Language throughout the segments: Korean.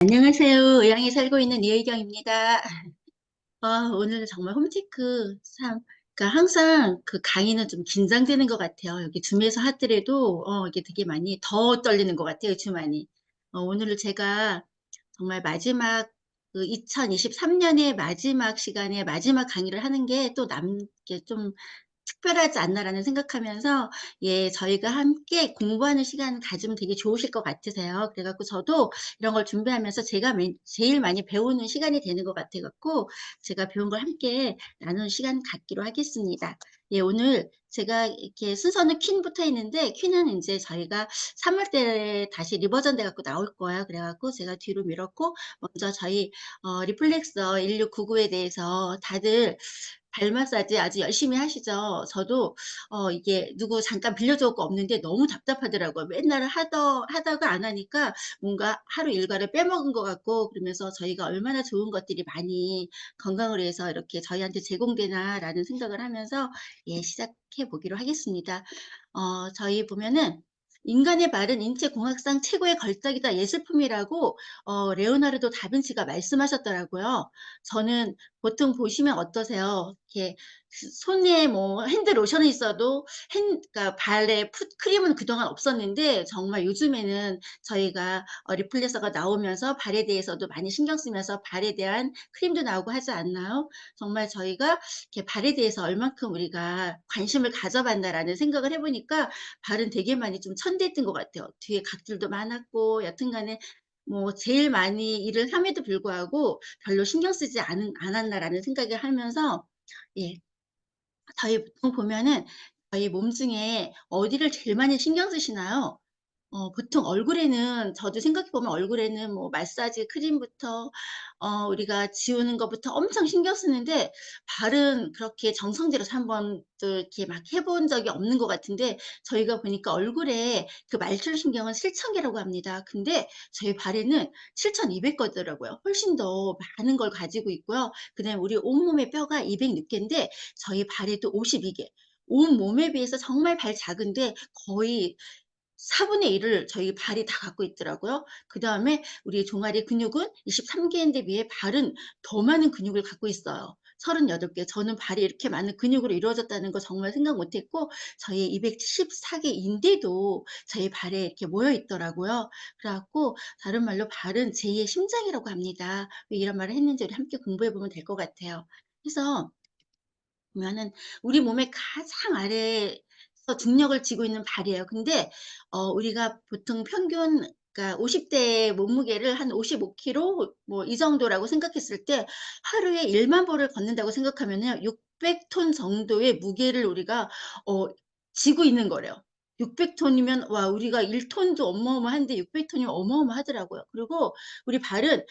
안녕하세요. 의왕에 살고 있는 이의경입니다. 오늘 정말 홈체크 참, 그러니까 항상 그 강의는 좀 긴장되는 것 같아요. 여기 줌에서 하더라도 이게 되게 많이 더 떨리는 것 같아요, 줌 안이. 오늘은 제가 정말 마지막 그 2023년의 마지막 시간에 마지막 강의를 하는 게 또 이게 좀 특별하지 않나라는 생각하면서, 저희가 함께 공부하는 시간 가지면 되게 좋으실 것 같으세요. 그래 갖고 저도 이런 걸 준비하면서 제가 제일 많이 배우는 시간이 되는 것 같아 갖고 제가 배운 걸 함께 나누는 시간 갖기로 하겠습니다. 오늘 제가 이렇게 순서는 퀸부터 있는데, 퀸은 인제 저희가 3월 달에 다시 리버전 돼 갖고 나올 거예요. 그래 갖고 제가 뒤로 미뤘고, 먼저 저희 리플렉서 1699에 대해서 다들 발 마사지 아주 열심히 하시죠. 저도 이게 누구 잠깐 빌려줄 거 없는데 너무 답답하더라고요. 맨날 하다가 안 하니까 뭔가 하루 일과를 빼먹은 것 같고, 그러면서 저희가 얼마나 좋은 것들이 많이 건강을 위해서 이렇게 저희한테 제공되나라는 생각을 하면서 시작해 보기로 하겠습니다. 저희 보면은 "인간의 발은 인체 공학상 최고의 걸작이다. 예술품이라고 레오나르도 다빈치가 말씀하셨더라고요. 저는 보통 보시면 어떠세요? 이렇게 손에 뭐 핸드 로션은 있어도 그러니까 발에 풋 크림은 그동안 없었는데, 정말 요즘에는 저희가 리플렉서가 나오면서 발에 대해서도 많이 신경 쓰면서 발에 대한 크림도 나오고 하지 않나요? 정말 저희가 이렇게 발에 대해서 얼만큼 우리가 관심을 가져봤나라는 생각을 해 보니까 발은 되게 많이 좀 천대했던 것 같아요. 뒤에 각질도 많았고, 여튼간에 뭐 제일 많이 일을 함에도 불구하고 별로 신경 쓰지 않았나라는 생각을 하면서, 예 저희 보통 보면은 저희 몸 중에 어디를 제일 많이 신경 쓰시나요? 보통 얼굴에는, 저도 생각해 보면 얼굴에는 뭐 마사지 크림부터 우리가 지우는 것부터 엄청 신경 쓰는데, 발은 그렇게 정성들여서 한 번도 이렇게 막 해본 적이 없는 것 같은데, 저희가 보니까 얼굴에 그 말출 신경은 7,000개라고 합니다. 근데 저희 발에는 7,200 거더라고요. 훨씬 더 많은 걸 가지고 있고요. 그다음에 우리 온몸의 뼈가 206개인데 저희 발에도 52개. 온몸에 비해서 정말 발 작은데 거의 4분의 1을 저희 발이 다 갖고 있더라고요. 그다음에 우리 종아리 근육은 23개인데 비해 발은 더 많은 근육을 갖고 있어요. 38개. 저는 발이 이렇게 많은 근육으로 이루어졌다는 거 정말 생각 못 했고, 저희 214개 인대도 저희 발에 이렇게 모여 있더라고요. 그래 갖고 다른 말로 발은 제2의 심장이라고 합니다. 왜 이런 말을 했는지 우리 함께 공부해 보면 될 것 같아요. 그래서 보면은 우리 몸의 가장 아래에서 중력을 쥐고 있는 발이에요. 근데 우리가 보통 평균, 그러니까 50대 몸무게를 한 55kg 뭐 이 정도라고 생각했을 때, 하루에 1만 보를 걷는다고 생각하면은 600톤 정도의 무게를 우리가 어 지고 있는 거래요. 600 톤이면 와, 우리가 1 톤도 어마어마한데 600 톤이면 어마어마하더라고요. 그리고 우리 발은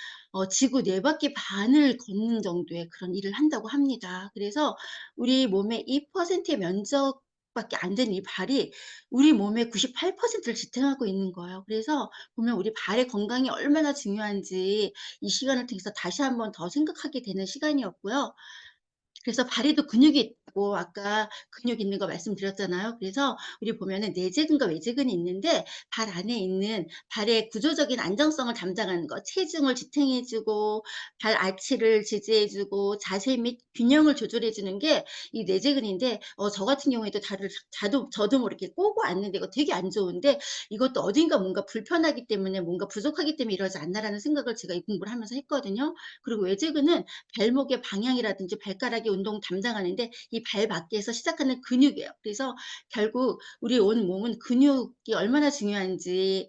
지구 4 바퀴 반을 걷는 정도의 그런 일을 한다고 합니다. 그래서 우리 몸의 2%의 면적밖에 안 되는 이 발이 우리 몸의 98%를 지탱하고 있는 거예요. 그래서 보면 우리 발의 건강이 얼마나 중요한지 이 시간을 통해서 다시 한번 더 생각하게 되는 시간이었고요. 그래서 발에도 근육이 있다고 아까 근육 있는 거 말씀드렸잖아요. 그래서 우리 보면은 내재근과 외재근이 있는데, 발 안에 있는 발의 구조적인 안정성을 담당하는 것, 체중을 지탱해 주고 발 아치를 지지해 주고 자세 및 균형을 조절해 주는 게 이 내재근인데, 저 같은 경우에도 다리를 저도 모르게 꼬고 앉는데 이거 되게 안 좋은데, 이것도 어딘가 뭔가 불편하기 때문에, 뭔가 부족하기 때문에 이러지 않나라는 생각을 제가 이 공부를 하면서 했거든요. 그리고 외재근은 발목의 방향이라든지 발가락의 운동 담당하는데, 이 발 밖에서 시작하는 근육이에요. 그래서 결국 우리 온 몸은 근육이 얼마나 중요한지,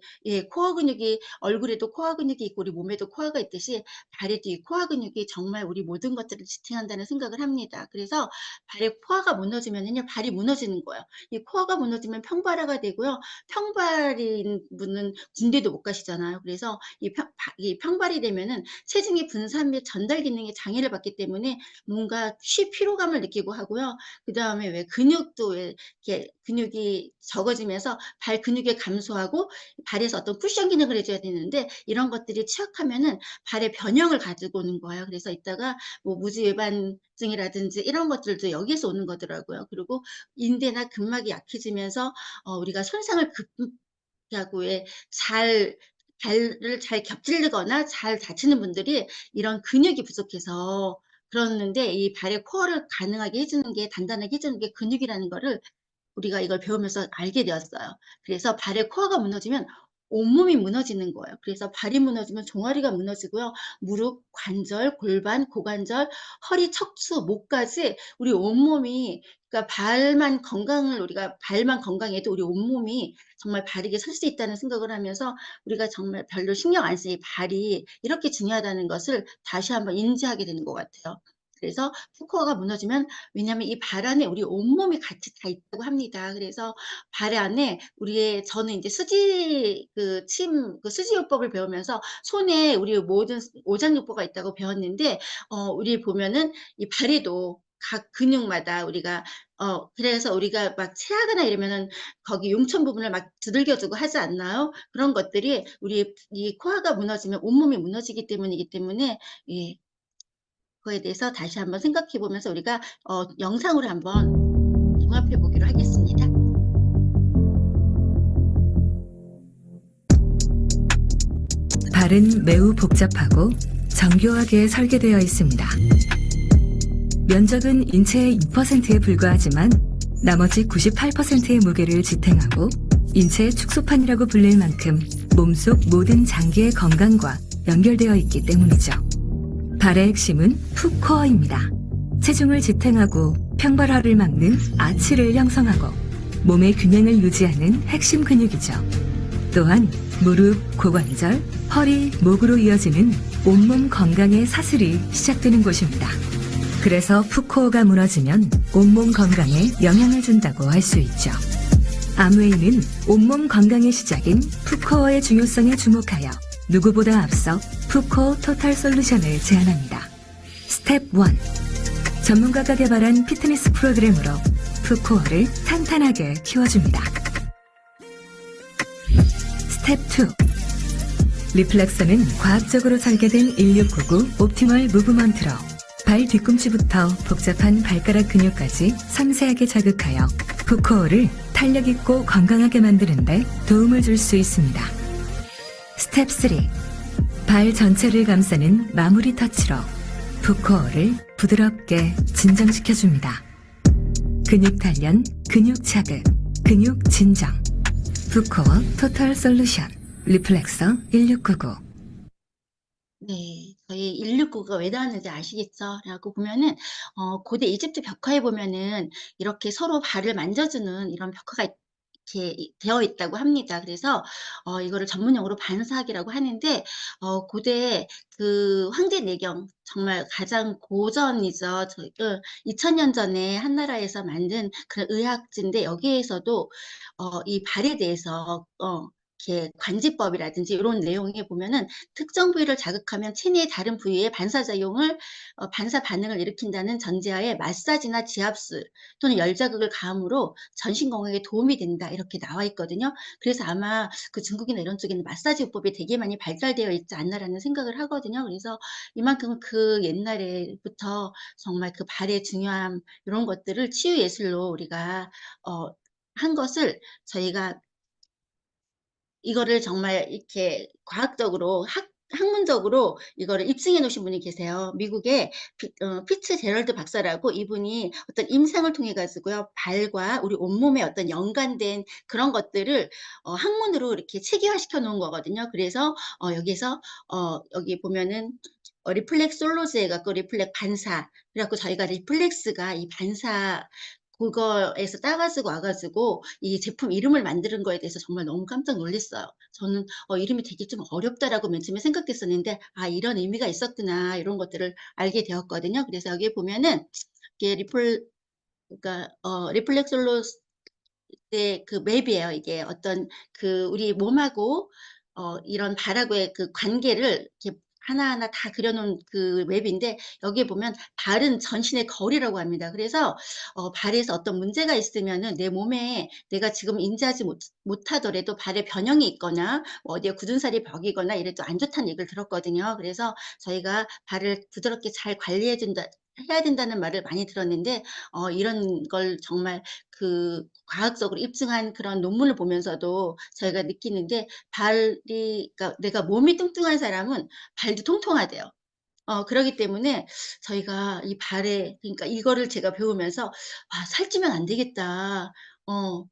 코어 근육이, 얼굴에도 코어 근육이 있고 우리 몸에도 코어가 있듯이 발에도 이 코어 근육이 정말 우리 모든 것들을 지탱한다는 생각을 합니다. 그래서 발에 코어가 무너지면은요, 발이 무너지는 거예요. 이 코어가 무너지면 평발화가 되고요. 평발인 분은 군대도 못 가시잖아요. 그래서 이 평발이 되면은 체중의 분산 및 전달 기능에 장애를 받기 때문에 뭔가 피로감을 느끼고 하고요. 그다음에 왜 근육도, 왜 이렇게 근육이 적어지면서 발 근육이 감소하고 발에서 어떤 쿠션 기능을 해 줘야 되는데, 이런 것들이 취약하면은 발에 변형을 가지고 오는 거예요. 그래서 이따가 뭐 무지외반증이라든지 이런 것들도 여기에서 오는 거더라고요. 그리고 인대나 근막이 약해지면서 우리가 손상을 급 하고 왜 잘 발을 잘 겹질르거나 잘 다치는 분들이 이런 근육이 부족해서 그러는데, 이 발의 코어를 가능하게 해 주는 게, 단단하게 해 주는 게 근육이라는 거를 우리가 이걸 배우면서 알게 되었어요. 그래서 발의 코어가 무너지면 온몸이 무너지는 거예요. 그래서 발이 무너지면 종아리가 무너지고요. 무릎, 관절, 골반, 고관절, 허리, 척추, 목까지 우리 온몸이, 그러니까 우리가 발만 건강해도 우리 온몸이 정말 바르게 설 수 있다는 생각을 하면서, 우리가 정말 별로 신경 안 쓰이 발이 이렇게 중요하다는 것을 다시 한번 인지하게 되는 것 같아요. 그래서 푸코어가 무너지면, 왜냐하면 이 발 안에 우리 온몸이 같이 다 있다고 합니다. 그래서 발 안에 저는 이제 수지요법을 배우면서 손에 우리 모든 오장육부가 있다고 배웠는데, 우리 보면은 이 발에도 각 근육마다 그래서 우리가 막 체하거나 이러면은 거기 용천 부분을 막 두들겨주고 하지 않나요? 그런 것들이 우리 이 코어가 무너지면 온몸이 무너지기 때문이기 때문에, 예, 그거에 대해서 다시 한번 생각해 보면서 우리가 영상으로 한번 종합해 보기로 하겠습니다. 발은 매우 복잡하고 정교하게 설계되어 있습니다. 면적은 인체의 2%에 불과하지만 나머지 98%의 무게를 지탱하고 인체의 축소판이라고 불릴 만큼 몸속 모든 장기의 건강과 연결되어 있기 때문이죠. 발의 핵심은 풋코어입니다. 체중을 지탱하고 평발화를 막는 아치를 형성하고 몸의 균형을 유지하는 핵심 근육이죠. 또한 무릎, 고관절, 허리, 목으로 이어지는 온몸 건강의 사슬이 시작되는 곳입니다. 그래서 풋코어가 무너지면 온몸 건강에 영향을 준다고 할 수 있죠. 암웨이는 온몸 건강의 시작인 풋코어의 중요성에 주목하여 누구보다 앞서 풋코어 토탈 솔루션을 제안합니다. 스텝 1. 전문가가 개발한 피트니스 프로그램으로 풋코어를 탄탄하게 키워줍니다. 스텝 2. 리플렉서는 과학적으로 설계된 1699 옵티멀 무브먼트로 발 뒤꿈치부터 복잡한 발가락 근육까지 섬세하게 자극하여 풋코어를 탄력 있고 건강하게 만드는 데 도움을 줄 수 있습니다. 스텝 3. 발 전체를 감싸는 마무리 터치로 풋코어를 부드럽게 진정시켜줍니다. 근육 단련, 근육 자극, 근육 진정. 풋코어 토탈 솔루션 리플렉서 1699. 네, 저희 169가 왜 나왔는지 아시겠죠? 라고 보면은, 고대 이집트 벽화에 보면은 이렇게 서로 발을 만져주는 이런 벽화가 이렇게 되어 있다고 합니다. 그래서, 이거를 전문용어로 반사학이라고 하는데, 고대 그 황제 내경, 정말 가장 고전이죠. 2000년 전에 한나라에서 만든 그런 의학지인데, 여기에서도, 이 발에 대해서, 이렇게 관지법이라든지 이런 내용에 보면은, 특정 부위를 자극하면 체내의 다른 부위에 반사 반응을 일으킨다는 전제하에 마사지나 지압술 또는 열자극을 가함으로 전신 건강에 도움이 된다, 이렇게 나와 있거든요. 그래서 아마 그 중국이나 이런 쪽에는 마사지 요법이 되게 많이 발달되어 있지 않나라는 생각을 하거든요. 그래서 이만큼 그 옛날에부터 정말 그 발의 중요함, 이런 것들을 치유 예술로 우리가 한 것을, 저희가 이거를 정말 이렇게 과학적으로 학문적으로 이거를 입증해 놓으신 분이 계세요. 미국의 피츠제럴드 박사라고, 이분이 어떤 임상을 통해 가지고요, 발과 우리 온몸의 어떤 연관된 그런 것들을 학문으로 이렇게 체계화시켜 놓은 거거든요. 그래서 여기에서 여기 보면은 리플렉솔로지 해 갖고 리플렉 반사, 그래 갖고 저희가 리플렉스가 이 반사 그거에서 따가지고 와가지고 이 제품 이름을 만드는 거에 대해서 정말 너무 깜짝 놀랐어요. 저는 이름이 되게 좀 어렵다라고 맨 처음에 생각했었는데, 아, 이런 의미가 있었구나, 이런 것들을 알게 되었거든요. 그래서 여기에 보면은 이게 그러니까 리플렉솔로스의 그 맵이에요. 이게 어떤 그 우리 몸하고 이런 발하고의 그 관계를 이렇게 하나하나 다 그려놓은 그 웹인데, 여기에 보면 발은 전신의 거울이라고 합니다. 그래서 발에서 어떤 문제가 있으면은 내 몸에 내가 지금 인지하지 못하더라도 발에 변형이 있거나 뭐 어디에 굳은 살이 벽이거나 이래도 안 좋다는 얘기를 들었거든요. 그래서 저희가 발을 부드럽게 잘 관리해 준다 해야 된다는 말을 많이 들었는데 이런 걸 정말 그 과학적으로 입증한 그런 논문을 보면서도 저희가 느끼는 게 발이, 그러니까 내가 몸이 뚱뚱한 사람은 발도 통통하대요. 그러기 때문에 저희가 이 발에, 그러니까 이거를 제가 배우면서 '아 살찌면 안 되겠다.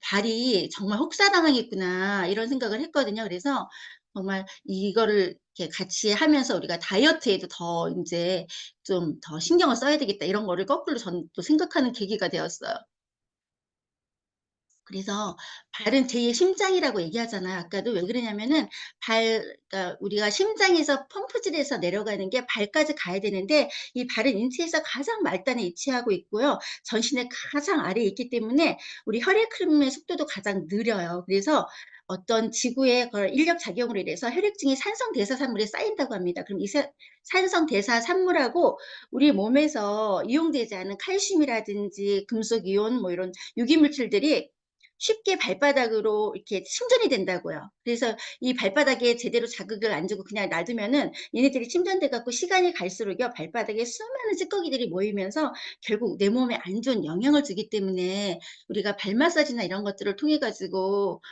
발이 정말 혹사당하겠구나.' 이런 생각을 했거든요. 그래서 정말 이거를 이렇게 같이 하면서 우리가 '다이어트에도 더 인제 좀 더 신경을 써야 되겠다.' 이런 거를 거꾸로 저는 또 생각하는 계기가 되었어요. 그래서 발은 제2의 심장이라고 얘기하잖아요. 아까도 왜 그러냐면은 그러니까 우리가 심장에서 펌프질해서 내려가는 게 발까지 가야 되는데 이 발은 인체에서 가장 말단에 위치하고 있고요. 전신의 가장 아래에 있기 때문에 우리 혈액 흐름의 속도도 가장 느려요. 그래서 어떤 지구의 그 인력 작용으로 인해서 혈액 중에 산성 대사산물이 쌓인다고 합니다. 그럼 이 산성 대사산물하고 우리 몸에서 이용되지 않은 칼슘이라든지 금속 이온 뭐 이런 유기 물질들이 쉽게 발바닥으로 이렇게 침전이 된다고요. 그래서 이 발바닥에 제대로 자극을 안 주고 그냥 놔두면은 얘네들이 침전돼 갖고 시간이 갈수록요 발바닥에 수많은 찌꺼기들이 모이면서 결국 내 몸에 안 좋은 영향을 주기 때문에 우리가 발 마사지나 이런 것들을 통해 가지고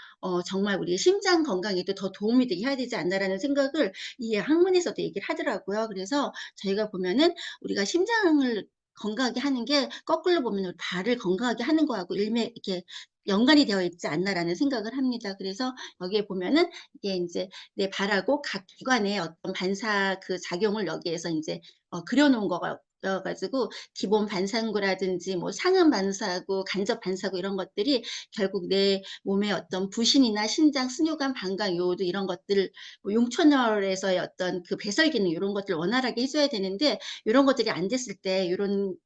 정말 우리의 심장 건강에도 더 도움이 되게 해야 되지 않나라는 생각을 이 학문에서도 얘기를 하더라고요. 그래서 저희가 보면은 우리가 심장을 건강하게 하는 게 거꾸로 보면 우리 발을 건강하게 하는 거하고 일맥 이렇게 연관이 되어 있지 않나라는 생각을 합니다. 그래서 여기에 보면은 이게 인제 내 발하고 각 기관의 어떤 반사 그 작용을 여기에서 인제 그려 놓은 거가 여 가지고 기본 반상구라든지 뭐 상응 반사구, 간접 반사구 이런 것들이 결국 내 몸의 어떤 부신이나 신장, 수뇨관, 방광, 요오도 이런 것들, 뭐 용천열에서의 어떤 그 배설 기능 요런 것들을 원활하게 해 줘야 되는데 요런 것들이 안 됐을 때 요런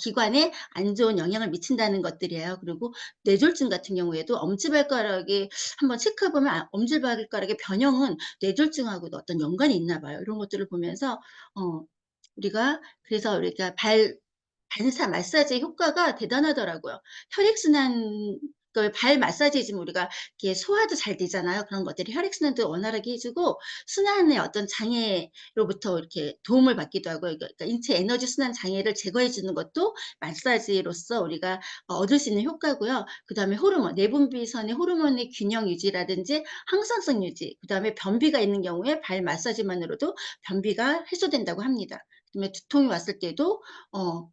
기관에 안 좋은 영향을 미친다는 것들이에요. 그리고 뇌졸중 같은 경우에도 엄지발가락에 한번 체크해 보면 엄지발가락의 변형은 뇌졸중하고도 어떤 연관이 있나 봐요. 이런 것들을 보면서 어 우리가, 그래서 우리가 발 반사 마사지의 효과가 대단하더라고요. 혈액순환, 그 발 마사지 해 주면 우리가 이렇게 소화도 잘 되잖아요. 그런 것들이 혈액순환도 원활하게 해 주고 순환의 어떤 장애로부터 이렇게 도움을 받기도 하고요. 그러니까 인체 에너지 순환 장애를 제거해 주는 것도 마사지로서 우리가 얻을 수 있는 효과고요. 그다음에 호르몬, 내분비선의 호르몬의 균형 유지라든지 항상성 유지, 그다음에 변비가 있는 경우에 발 마사지만으로도 변비가 해소된다고 합니다. 그다음에 두통이 왔을 때도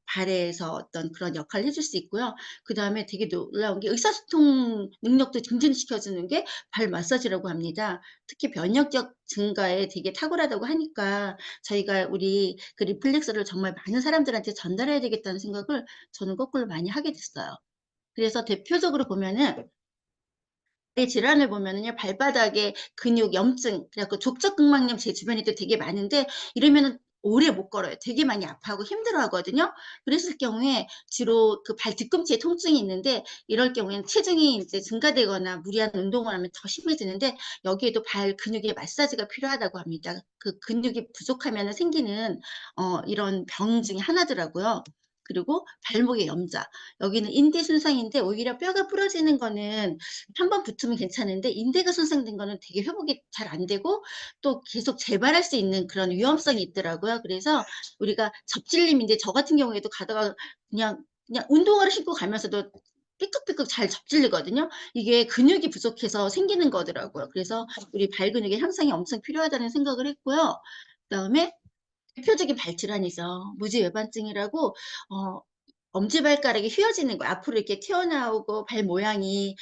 발에서 어떤 그런 역할을 해줄 수 있고요. 그다음에 되게 놀라운 게 의사소통 능력도 증진시켜 주는 게 발 마사지라고 합니다. 특히 면역력 증가에 되게 탁월하다고 하니까 저희가 우리 그 리플렉스를 정말 많은 사람들한테 전달해야 되겠다는 생각을 저는 거꾸로 많이 하게 됐어요. 그래서 대표적으로 보면은 이 질환을 보면은요, 발바닥에 근육 염증, 그래 갖고 족저근막염 제 주변에도 되게 많은데 이러면은 오래 못 걸어요. 되게 많이 아파하고 힘들어하거든요. 그랬을 경우에 주로 그 발 뒤꿈치에 통증이 있는데 이럴 경우에는 체중이 인제 증가되거나 무리한 운동을 하면 더 심해지는데 여기에도 발 근육의 마사지가 필요하다고 합니다. 그 근육이 부족하면은 생기는 이런 병 중에 하나더라고요. 그리고 발목의 염좌. 여기는 인대 손상인데 오히려 뼈가 부러지는 거는 한 번 붙으면 괜찮은데 인대가 손상된 거는 되게 회복이 잘 안 되고 또 계속 재발할 수 있는 그런 위험성이 있더라고요. 그래서 우리가 접질림인데 저 같은 경우에도 가다가 그냥 운동화를 신고 가면서도 삐끗삐끗 잘 접질리거든요. 이게 근육이 부족해서 생기는 거더라고요. 그래서 우리 발 근육의 향상이 엄청 필요하다는 생각을 했고요. 그다음에 대표적인 발질환이죠. 무지외반증이라고 어 엄지발가락이 휘어지는 거예요. 앞으로 이렇게 튀어나오고 발 모양이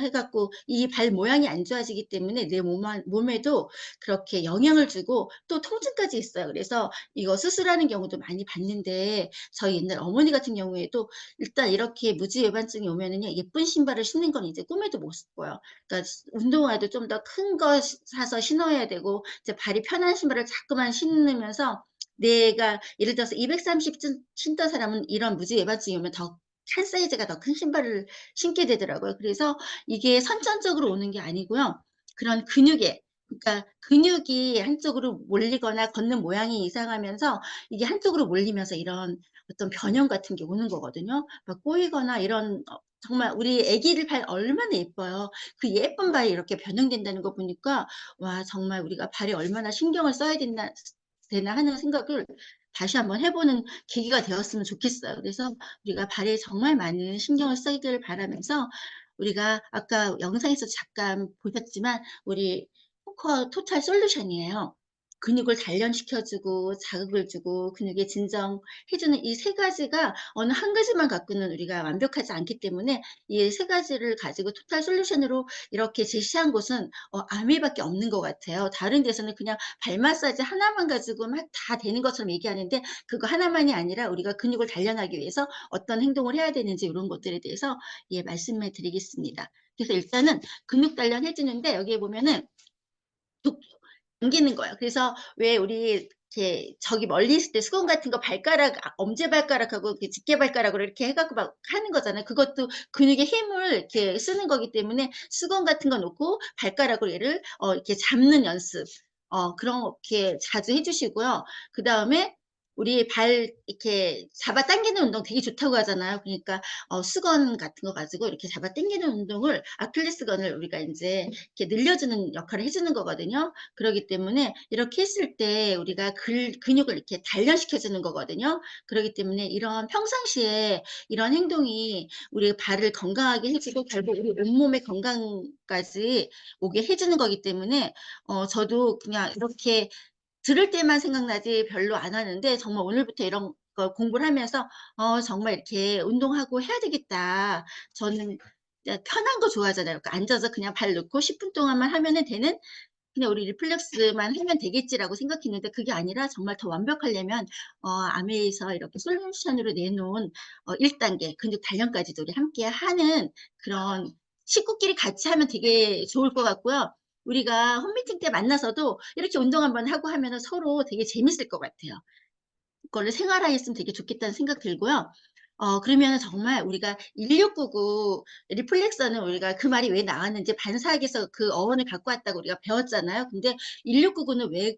해 갖고 이 발 모양이 안 좋아지기 때문에 내 몸에도 그렇게 영향을 주고 또 통증까지 있어요. 그래서 이거 수술하는 경우도 많이 봤는데 저희 옛날 어머니 같은 경우에도 일단 이렇게 무지외반증이 오면은요, 예쁜 신발을 신는 건 이제 꿈에도 못 신고요. 그러니까 운동화도 좀 더 큰 거 사서 신어야 되고 이제 발이 편한 신발을 자꾸만 신으면서 내가 예를 들어서 230 신던 사람은 이런 무지외반증이 오면 더 한 사이즈가 더 큰 신발을 신게 되더라고요. 그래서 이게 선천적으로 오는 게 아니고요. 그런 근육에, 그러니까 근육이 한쪽으로 몰리거나 걷는 모양이 이상하면서 이게 한쪽으로 몰리면서 이런 어떤 변형 같은 게 오는 거거든요. 막 꼬이거나 이런, 정말 우리 아기들 발 얼마나 예뻐요. 그 예쁜 발이 이렇게 변형된다는 거 보니까 '와 정말 우리가 발에 얼마나 신경을 써야 된다 되나.' 하는 생각을 다시 한번 해보는 계기가 되었으면 좋겠어요. 그래서 우리가 발에 정말 많은 신경을 쓰기를 바라면서 우리가 아까 영상에서 잠깐 보셨지만 우리 포커 토탈 솔루션이에요. 근육을 단련시켜주고 자극을 주고 근육에 진정해주는 이 세 가지가 어느 한 가지만 갖고는 우리가 완벽하지 않기 때문에 이 세 가지를 가지고 토탈 솔루션으로 이렇게 제시한 곳은 아미밖에 없는 것 같아요. 다른 데서는 그냥 발 마사지 하나만 가지고 막 다 되는 것처럼 얘기하는데 그거 하나만이 아니라 우리가 근육을 단련하기 위해서 어떤 행동을 해야 되는지 이런 것들에 대해서 예, 말씀을 드리겠습니다. 그래서 일단은 근육 단련 해주는데 여기에 보면은 당기는 거예요. 그래서 왜 우리 이렇게 저기 멀리 있을 때 수건 같은 거 발가락, 엄지발가락하고 집게발가락으로 이렇게 해갖고 막 하는 거잖아요. 그것도 근육의 힘을 이렇게 쓰는 거기 때문에 수건 같은 거 놓고 발가락으로 얘를 이렇게 잡는 연습, 그렇게 자주 해주시고요. 그 다음에 우리 발 이렇게 잡아 당기는 운동 되게 좋다고 하잖아요. 그러니까 수건 같은 거 가지고 이렇게 잡아 당기는 운동을 아킬레스건을 우리가 이제 이렇게 늘려주는 역할을 해주는 거거든요. 그렇기 때문에 이렇게 했을 때 우리가 근육을 이렇게 단련시켜주는 거거든요. 그렇기 때문에 이런 평상시에 이런 행동이 우리 발을 건강하게 해주고 결국 우리 온몸의 건강까지 오게 해주는 거기 때문에 저도 그냥 이렇게 들을 때만 생각나지 별로 안 하는데 정말 오늘부터 이런 걸 공부를 하면서 정말 이렇게 운동하고 해야 되겠다. 저는 편한 거 좋아하잖아요. 그러니까 앉아서 그냥 발 넣고 10분 동안만 하면은 되는 그냥 우리 리플렉스만 하면 되겠지라고 생각했는데 그게 아니라 정말 더 완벽하려면 아메에서 이렇게 솔루션으로 내놓은 1단계 근육 단련까지도 우리 함께 하는 그런 식구끼리 같이 하면 되게 좋을 것 같고요. 우리가 홈미팅 때 만나서도 이렇게 운동 한번 하고 하면 서로 되게 재밌을 것 같아요. 그거를 생활화했으면 되게 좋겠다는 생각 들고요. 그러면 정말 우리가 1699 리플렉서는 우리가 그 말이 왜 나왔는지 반사학에서 그 어원을 갖고 왔다고 우리가 배웠잖아요. 근데 1699는 왜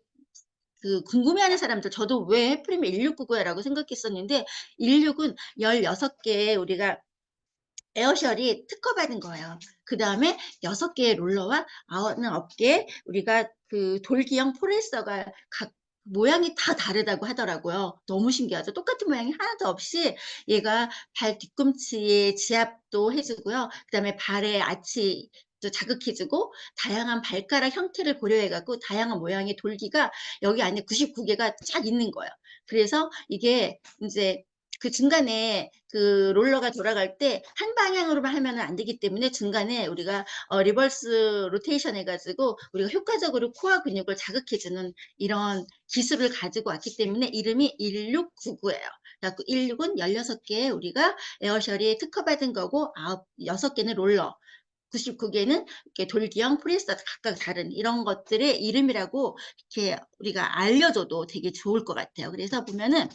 그 궁금해하는 사람들 저도 왜 해프리면 1699야 라고 생각했었는데 16은 16개의 우리가 에어셜이 특허받은 거예요. 그 다음에 6개의 롤러와 9개 우리가 그 돌기형 포레서가 각 모양이 다 다르다고 하더라고요. 너무 신기하죠. 똑같은 모양이 하나도 없이 얘가 발 뒤꿈치의 지압도 해주고요. 그 다음에 발의 아치 도 자극해주고 다양한 발가락 형태를 고려해갖고 다양한 모양의 돌기가 여기 안에 99개가 쫙 있는 거예요. 그래서 이게 이제 그 중간에 그 롤러가 돌아갈 때 한 방향으로만 하면 안 되기 때문에 중간에 우리가 리버스 로테이션 해가지고 우리가 효과적으로 코어 근육을 자극해주는 이런 기술을 가지고 왔기 때문에 이름이 1699예요. 그래서 16은 16개의 우리가 에어셜이 특허받은 거고 6개는 롤러. 99개는 이렇게 돌기형 프레서 각각 다른 이런 것들의 이름이라고 이렇게 우리가 알려줘도 되게 좋을 것 같아요. 그래서 보면은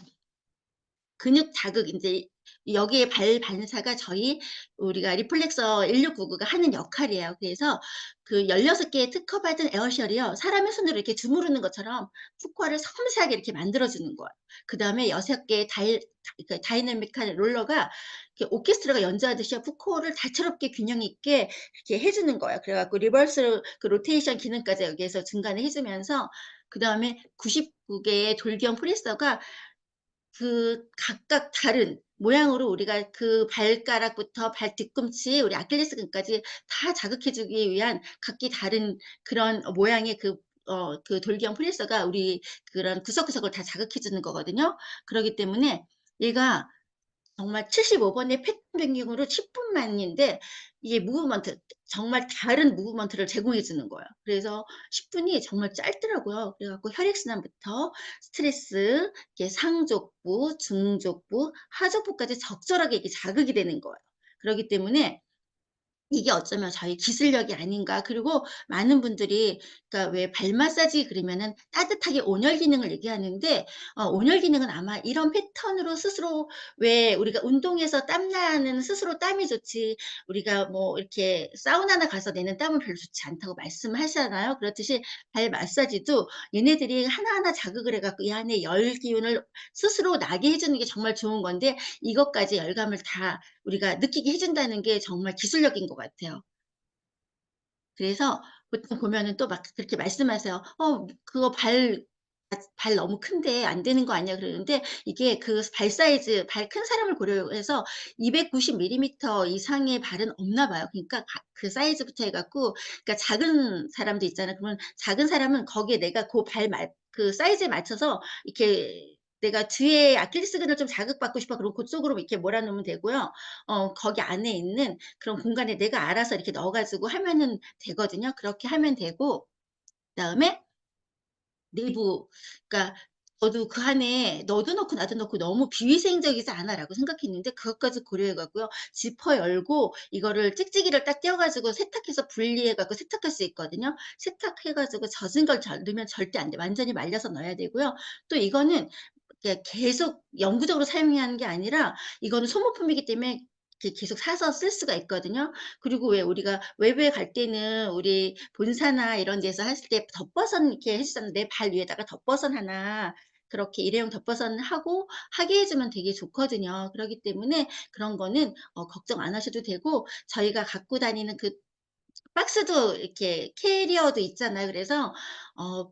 근육 자극 이제 여기에 발 반사가 저희 우리가 리플렉서 1699가 하는 역할이에요. 그래서 그 16개의 특허받은 에어셜이요. 사람의 손으로 이렇게 주무르는 것처럼 푸커를 섬세하게 이렇게 만들어주는 거예요. 그 다음에 6개의 다이내믹한 롤러가 이렇게 오케스트라가 연주하듯이 푸커를 다채롭게 균형 있게 이렇게 해주는 거예요. 그래갖고 리버스 그 로테이션 기능까지 여기에서 중간에 해주면서 그 다음에 99개의 돌기형 프레서가 그 각각 다른 모양으로 우리가 그 발가락부터 발 뒤꿈치 우리 아킬레스건까지 다 자극해주기 위한 각기 다른 그런 모양의 그 돌기형 프레서가 우리 그런 구석구석을 다 자극해주는 거거든요. 그렇기 때문에 얘가 정말 75번의 패턴 변경으로 10분 만인데 이게 무브먼트 정말 다른 무브먼트를 제공해 주는 거예요. 그래서 10분이 정말 짧더라고요. 그래갖고 혈액순환부터 스트레스, 이렇게 상족부, 중족부, 하족부까지 적절하게 이게 자극이 되는 거예요. 그렇기 때문에 이게 어쩌면 저희 기술력이 아닌가. 그리고 많은 분들이 그러니까 왜 발 마사지 그러면은 따뜻하게 온열 기능을 얘기하는데 온열 기능은 아마 이런 패턴으로 스스로 왜 우리가 운동해서 땀 나는 스스로 땀이 좋지 우리가 뭐 이렇게 사우나나 가서 내는 땀은 별로 좋지 않다고 말씀하시잖아요. 그렇듯이 발 마사지도 얘네들이 하나하나 자극을 해갖고 이 안에 열 기운을 스스로 나게 해주는 게 정말 좋은 건데 이것까지 열감을 다 우리가 느끼게 해준다는 게 정말 기술력인 것 같아요. 그래서 보통 보면은 또 막 그렇게 말씀하세요. 그거 발 발 너무 큰데 안 되는 거 아니야?" 그러는데 이게 그 발 사이즈 발 큰 사람을 고려해서 290 밀리미터 이상의 발은 없나 봐요. 그러니까 그 사이즈부터 해 갖고 그러니까 작은 사람도 있잖아요. 그러면 작은 사람은 거기에 내가 그 사이즈에 맞춰서 이렇게 내가 뒤에 아킬레스건을 좀 자극받고 싶어 그럼 그쪽으로 이렇게 몰아 놓으면 되고요. 거기 안에 있는 그런 공간에 내가 알아서 이렇게 넣어 가지고 하면은 되거든요. 그렇게 하면 되고 그다음에 내부 그러니까 저도 그 안에 너도 넣고 나도 넣고 너무 '비위생적이지 않아.'라고 생각했는데 그것까지 고려해 갖고요. 지퍼 열고 이거를 찍찍이를 딱 떼어 가지고 세탁해서 분리해 갖고 세탁할 수 있거든요. 세탁해 가지고 젖은 걸 넣으면 절대 안 돼요. 완전히 말려서 넣어야 되고요. 또 이거는 이렇게 계속 영구적으로 사용해야 하는 게 아니라 이거는 소모품이기 때문에 이렇게 계속 사서 쓸 수가 있거든요. 그리고 왜 우리가 외부에 갈 때는 우리 본사나 이런 데서 했을 때 덮버선 이렇게 해 주잖아요. 내 발 위에다가 덮버선 하나 그렇게 일회용 덮버선 하고 하게 해 주면 되게 좋거든요. 그러기 때문에 그런 거는 걱정 안 하셔도 되고 저희가 갖고 다니는 그 박스도 이렇게 캐리어도 있잖아요. 그래서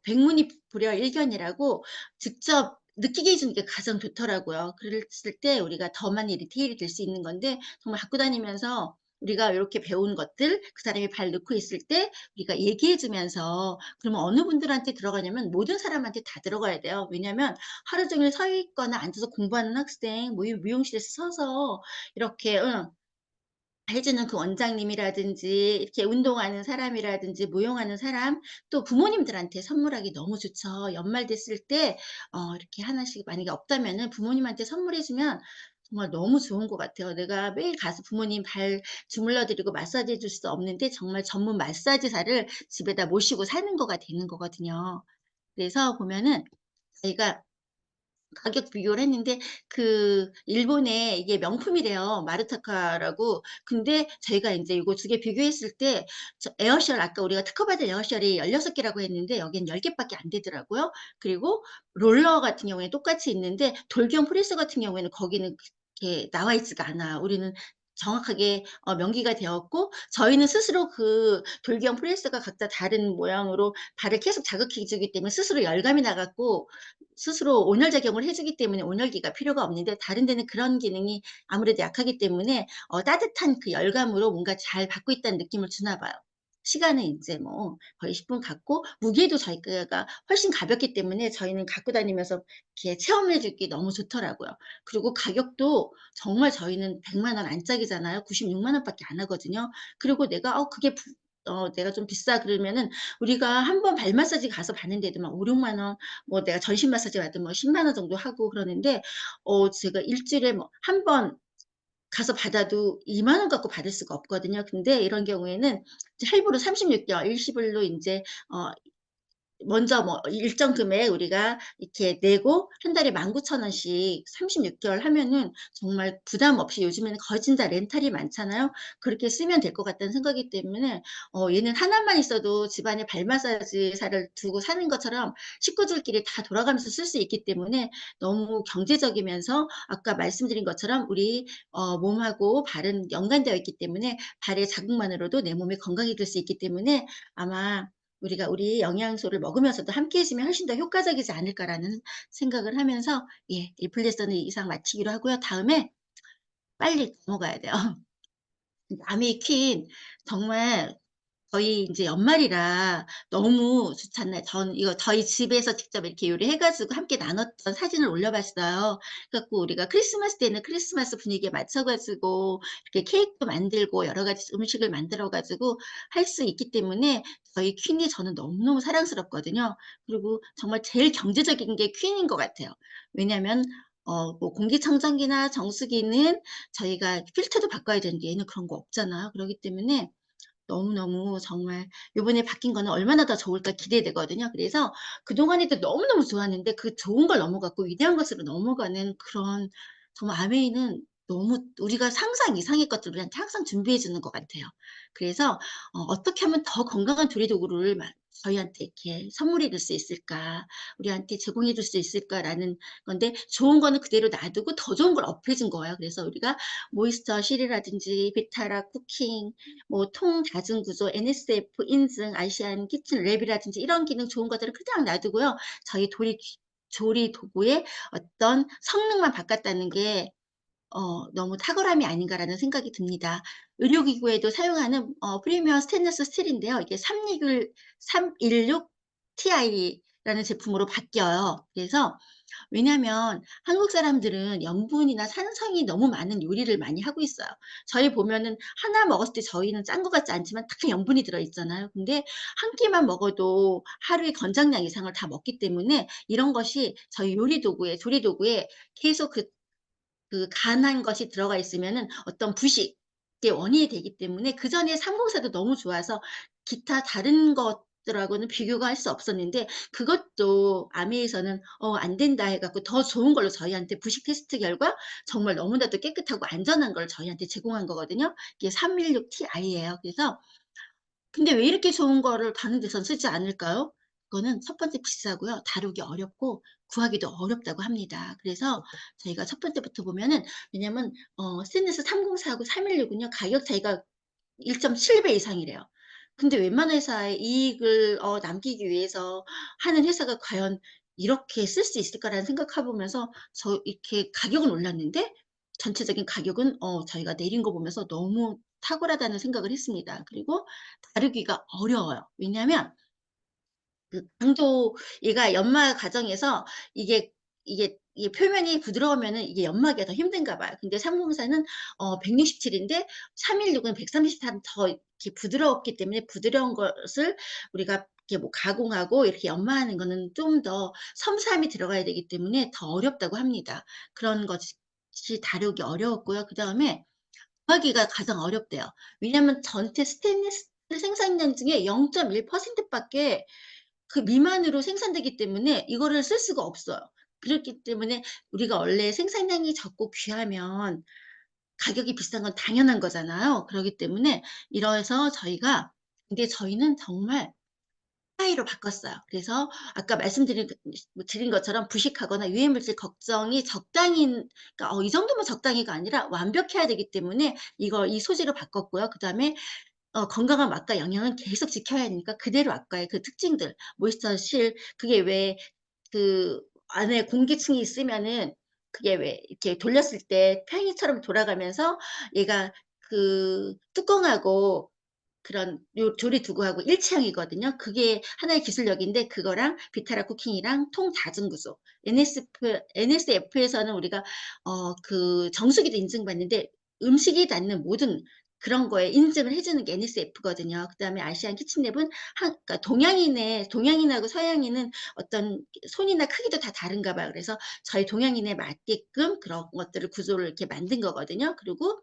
백문이 불여일견이라고 직접 느끼게 해 주는 게 가장 좋더라고요. 그랬을 때 우리가 더 많이 디테일이 될 수 있는 건데 정말 갖고 다니면서 우리가 요렇게 배운 것들 그 사람이 발 넣고 있을 때 우리가 얘기해 주면서 그러면 어느 분들한테 들어가냐면 모든 사람한테 다 들어가야 돼요. 왜냐하면 하루 종일 서 있거나 앉아서 공부하는 학생 미용실에서 서서 이렇게 해 주는 그 원장님이라든지 이렇게 운동하는 사람이라든지 무용하는 사람 또 부모님들한테 선물하기 너무 좋죠. 연말 됐을 때 이렇게 하나씩 만약에 없다면은 부모님한테 선물해 주면 정말 너무 좋은 것 같아요. 내가 매일 가서 부모님 발 주물러 드리고 마사지 해줄 수 없는데 정말 전문 마사지사를 집에다 모시고 사는 거가 되는 거거든요. 그래서 보면은 저희가 가격 비교를 했는데 그 일본의 이게 명품이래요. 마르타카라고. 근데 저희가 인제 요거 두 개 비교했을 때 에어셜 아까 우리가 특허받은 에어셜이 16 개라고 했는데 여기는 10 개밖에 안 되더라고요. 그리고 롤러 같은 경우에는 똑같이 있는데 돌기형 프레서 같은 경우에는 거기는 그렇게 나와 있지가 않아요. 우리는 정확하게 명기가 되었고 저희는 스스로 그 돌기형 프레스가 각자 다른 모양으로 발을 계속 자극해 주기 때문에 스스로 열감이 나 갖고 스스로 온열 작용을 해 주기 때문에 온열기가 필요가 없는데 다른 데는 그런 기능이 아무래도 약하기 때문에 따뜻한 그 열감으로 뭔가 잘 받고 있다는 느낌을 주나 봐요. 시간은 인제 뭐 거의 10분 갖고 무게도 저희가 훨씬 가볍기 때문에 저희는 갖고 다니면서 이렇게 체험해 주기 너무 좋더라고요. 그리고 가격도 정말 저희는 1 0 0 원 안짝이잖아요. 96만 원밖에 안 하거든요. 그리고 내가 그게 내가 좀 비싸 그러면은 우리가 한 번 발 마사지 가서 받는데도 막 5-6만 원 뭐 내가 전신 마사지 받으면 뭐 10만 원 정도 하고 그러는데 제가 일 주일에 뭐 한 번 가서 받아도 2만 원 갖고 받을 수가 없거든요. 근데 이런 경우에는 이제 할부로 36 개월 일시불로 인제 어 먼저 뭐 일정 금액 우리가 이렇게 내고 한 달에 19,000 원씩 36 개월 하면은 정말 부담 없이 요즘에는 거의 진짜 렌탈이 많잖아요. 그렇게 쓰면 될 것 같다는 생각이기 때문에 얘는 하나만 있어도 집안에 발 마사지사를 두고 사는 것처럼 식구들끼리 다 돌아가면서 쓸 수 있기 때문에 너무 경제적이면서 아까 말씀드린 것처럼 우리 몸하고 발은 연관되어 있기 때문에 발의 자극만으로도 내 몸이 건강해질 수 있기 때문에 아마 우리가 우리 영양소를 먹으면서도 함께 해 주면 훨씬 더 효과적이지 않을까라는 생각을 하면서 예 리플레서는 이상 마치기로 하고요. 다음에 빨리 넘어가야 돼요. 남이 퀸 정말 저희 인제 연말이라 너무 좋지 않나요? 저는 이거 저희 집에서 직접 이렇게 요리해 가지고 함께 나눴던 사진을 올려 봤어요. 그래 갖고 우리가 크리스마스 때는 크리스마스 분위기에 맞춰 가지고 이렇게 케이크도 만들고 여러 가지 음식을 만들어 가지고 할 수 있기 때문에 저희 퀸이 저는 너무너무 사랑스럽거든요. 그리고 정말 제일 경제적인 게 퀸인 것 같아요. 왜냐하면 뭐 공기청정기나 정수기는 저희가 필터도 바꿔야 되는데 얘는 그런 거 없잖아요. 그러기 때문에 너무너무 정말 요번에 바뀐 거는 얼마나 더 좋을까 기대되거든요. 그래서 그동안에도 너무너무 좋았는데 그 좋은 걸 넘어갔고 위대한 것으로 넘어가는 그런 정말 아메이는 너무 우리가 상상 이상의 것들을 우리한테 항상 준비해 주는 것 같아요. 그래서 어떻게 하면 더 건강한 조리 도구를 저희한테 이렇게 선물해 줄 수 있을까? 우리한테 제공해 줄 수 있을까?'라는 건데 좋은 거는 그대로 놔두고 더 좋은 걸 업해 준 거예요. 그래서 우리가 모이스처 실이라든지 비타라 쿠킹, 뭐 통 다중 구조, NSF 인증, 아시안 키친 랩이라든지 이런 기능 좋은 것들은 그냥 놔두고요. 저희 조리 도구의 어떤 성능만 바꿨다는 게 너무 탁월함이 아닌가라는 생각이 듭니다. 의료기구에도 사용하는 프리미엄 스테인리스 스틸인데요. 이게 316 Ti라는 제품으로 바뀌어요. 그래서 왜냐하면 한국 사람들은 염분이나 산성이 너무 많은 요리를 많이 하고 있어요. 저희 보면은 하나 먹었을 때 저희는 짠 것 같지 않지만 다 염분이 들어 있잖아요. 근데 한 끼만 먹어도 하루에 권장량 이상을 다 먹기 때문에 이런 것이 저희 요리 도구에 조리 도구에 계속 간한 것이 들어가 있으면은 어떤 부식의 원인이 되기 때문에 그전에 삼공사도 너무 좋아서 기타 다른 것들하고는 비교가 할 수 없었는데 그것도 아미에서는 안 된다." 해 갖고 더 좋은 걸로 저희한테 부식 테스트 결과 정말 너무나도 깨끗하고 안전한 걸 저희한테 제공한 거거든요. 이게 316 Ti예요. 그래서 근데 왜 이렇게 좋은 거를 다른 데선 쓰지 않을까요? 그거는 첫 번째 비싸고요. 다루기 어렵고 구하기도 어렵다고 합니다. 그래서 저희가 첫 번째부터 보면은 왜냐면 스테인리스 304하고 316은요 가격 차이가 1.7배 이상이래요. 근데 웬만한 회사의 이익을 남기기 위해서 하는 회사가 과연 이렇게 쓸 수 있을까라는 생각해 보면서 저 이렇게 가격은 올랐는데 전체적인 가격은 저희가 내린 거 보면서 너무 탁월하다는 생각을 했습니다. 그리고 다루기가 어려워요. 왜냐하면 강도 얘가 연마 과정에서 이게 이게 표면이 부드러우면은 이게 연마기가 더 힘든가 봐요. 근데 304는 167 인데 316은 133 더 이렇게 부드럽기 때문에 부드러운 것을 우리가 이렇게 뭐 가공하고 이렇게 연마하는 거는 좀 더 섬세함이 들어가야 되기 때문에 더 어렵다고 합니다. 그런 것이 다루기 어려웠고요. 그다음에 구하기가 가장 어렵대요. 왜냐하면 전체 스테인리스 생산량 중에 0.1% 밖에 그 미만으로 생산되기 때문에 이거를 쓸 수가 없어요. 그렇기 때문에 우리가 원래 생산량이 적고 귀하면 가격이 비싼 건 당연한 거잖아요. 그러기 때문에 이래서 저희가 근데 저희는 정말 하이로 바꿨어요. 그래서 아까 말씀드린 드린 것처럼 부식하거나 유해 물질 걱정이 적당히 그러니까 이 정도면 적당히가 아니라 완벽해야 되기 때문에 이 소지로 바꿨고요. 그다음에 건강한 맛과 영양은 계속 지켜야 하니까 그대로 아까의 그 특징들 모이스처 실 그게 왜 안에 공기층이 있으면은 그게 왜 이렇게 돌렸을 때 팽이처럼 돌아가면서 얘가 뚜껑하고 그런 요 조리 도구하고 일체형이거든요. 그게 하나의 기술력인데 그거랑 비타라 쿠킹이랑 통 다중 구조 NSF에서는 우리가 정수기도 인증받는데 음식이 닿는 모든 그런 거에 인증을 해 주는 게 NSF거든요. 그다음에 아시안 키친랩은 그러니까 동양인하고 서양인은 어떤 손이나 크기도 다 다른가 봐요. 그래서 저희 동양인에 맞게끔 그런 것들을 구조를 이렇게 만든 거거든요. 그리고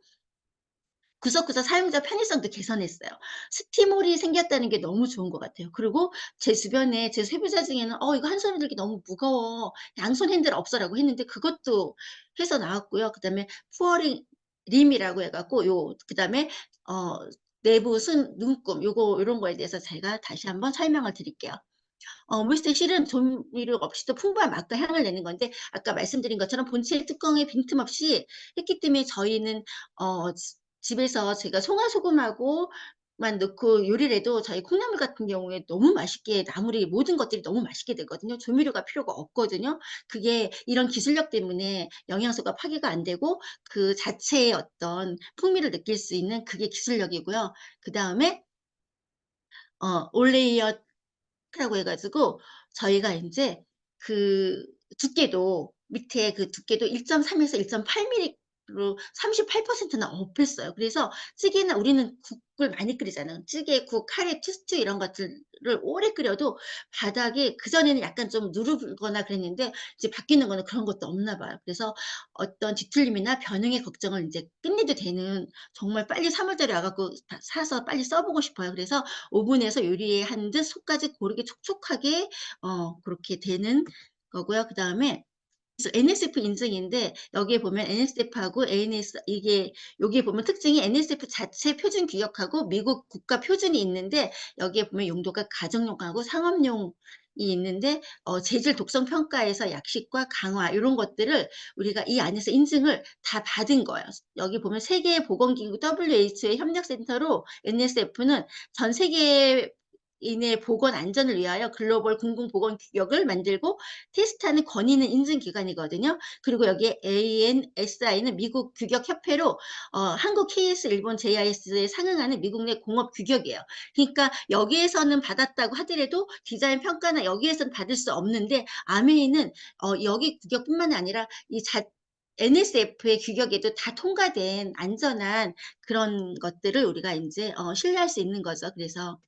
구석구석 사용자 편의성도 개선했어요. 스팀홀이 생겼다는 게 너무 좋은 것 같아요. 그리고 제 주변에 제 세부자 중에는 이거 한 손에 들기 너무 무거워. 양손 핸들 없어."라고 했는데 그것도 해서 나왔고요. 그다음에 푸어링 림이라고 해 갖고 그다음에 어 내부 눈금 요런 거에 대해서 제가 다시 한번 설명을 드릴게요. 물색 실은 조미료 없이도 풍부한 맛과 향을 내는 건데 아까 말씀드린 것처럼 본체 뚜껑에 빈틈없이 했기 때문에 저희는 집에서 제가 송화소금하고만 넣고 요리를 해도 저희 콩나물 같은 경우에 너무 맛있게 나물이 모든 것들이 너무 맛있게 되거든요. 조미료가 필요가 없거든요. 그게 이런 기술력 때문에 영양소가 파괴가 안 되고 그 자체의 어떤 풍미를 느낄 수 있는 그게 기술력이고요. 그다음에 올레이어 라고 해 가지고 저희가 인제 그 두께도 밑에 그 두께도 1.3 에서 1.8 밀리로 38%나 업했어요. 그래서 찌개는 우리는 국을 많이 끓이잖아요. 찌개, 국, 카레, 스튜 이런 것들을 오래 끓여도 바닥에 그전에는 약간 좀 누르거나 그랬는데 이제 바뀌는 거는 그런 것도 없나 봐요. 그래서 어떤 뒤틀림이나 변형의 걱정을 인제 끝내도 되는 정말 빨리 3 월달에 와 갖고 사서 빨리 써 보고 싶어요. 그래서 오븐에서 요리한 듯 속까지 고르게 촉촉하게 그렇게 되는 거고요. 그다음에 NSF 인증인데 여기에 보면 NSF하고 ANS 이게 여기에 보면 특징이 NSF 자체 표준 규격하고 미국 국가 표준이 있는데 여기에 보면 용도가 가정용하고 상업용이 있는데 재질 독성 평가에서 약식과 강화 요런 것들을 우리가 이 안에서 인증을 다 받은 거예요. 여기 보면 세계 보건기구 WHO의 협력센터로 NSF는 전 세계 인의 보건 안전을 위하여 글로벌 공공보건 규격을 만들고 테스트하는 권위 있는 인증기관이거든요. 그리고 여기에 ANSI는 미국 규격협회로 한국 KS, 일본 JIS에 상응하는 미국 내 공업 규격이에요. 그러니까 여기에서는 받았다고 하더라도 디자인 평가나 여기에서는 받을 수 없는데 아메이는 여기 규격뿐만 아니라 NSF의 규격에도 다 통과된 안전한 그런 것들을 우리가 이제 신뢰할 수 있는 거죠. 그래서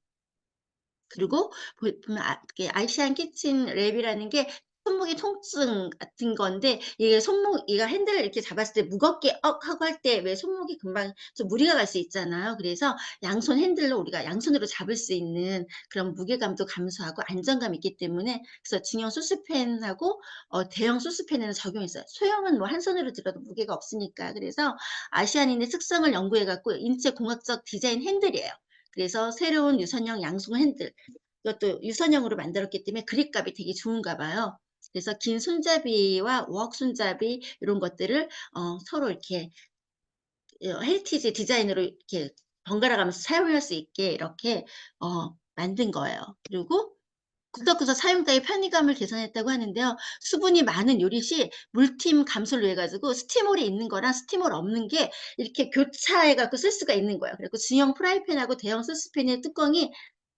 그리고 보면 이게 아시안 키친 랩이라는 게 손목의 통증 같은 건데 이게 얘가 핸들을 이렇게 잡았을 때 무겁게 하고 할 때 왜 손목이 금방 좀 무리가 갈 수 있잖아요. 그래서 양손 핸들로 우리가 양손으로 잡을 수 있는 그런 무게감도 감소하고 안정감이 있기 때문에 그래서 중형 소스팬하고 대형 소스팬에는 적용했어요. 소형은 뭐 한 손으로 들어도 무게가 없으니까. 그래서 아시안인의 특성을 연구해 갖고 인체 공학적 디자인 핸들이에요. 그래서 새로운 유선형 양손 핸들 이것도 유선형으로 만들었기 때문에 그립감이 되게 좋은가 봐요. 그래서 긴 손잡이와 웍 손잡이 이런 것들을 서로 이렇게 헤리티지 디자인으로 이렇게 번갈아 가면서 사용할 수 있게 이렇게 만든 거예요. 그리고 구석구석 사용자의 편의감을 개선했다고 하는데요. 수분이 많은 요리 시 물팀 감소를 위해 가지고 스티몰이 있는 거랑 스티몰 없는 게 이렇게 교차해 갖고 쓸 수가 있는 거예요. 그리고 중형 프라이팬하고 대형 소스팬의 뚜껑이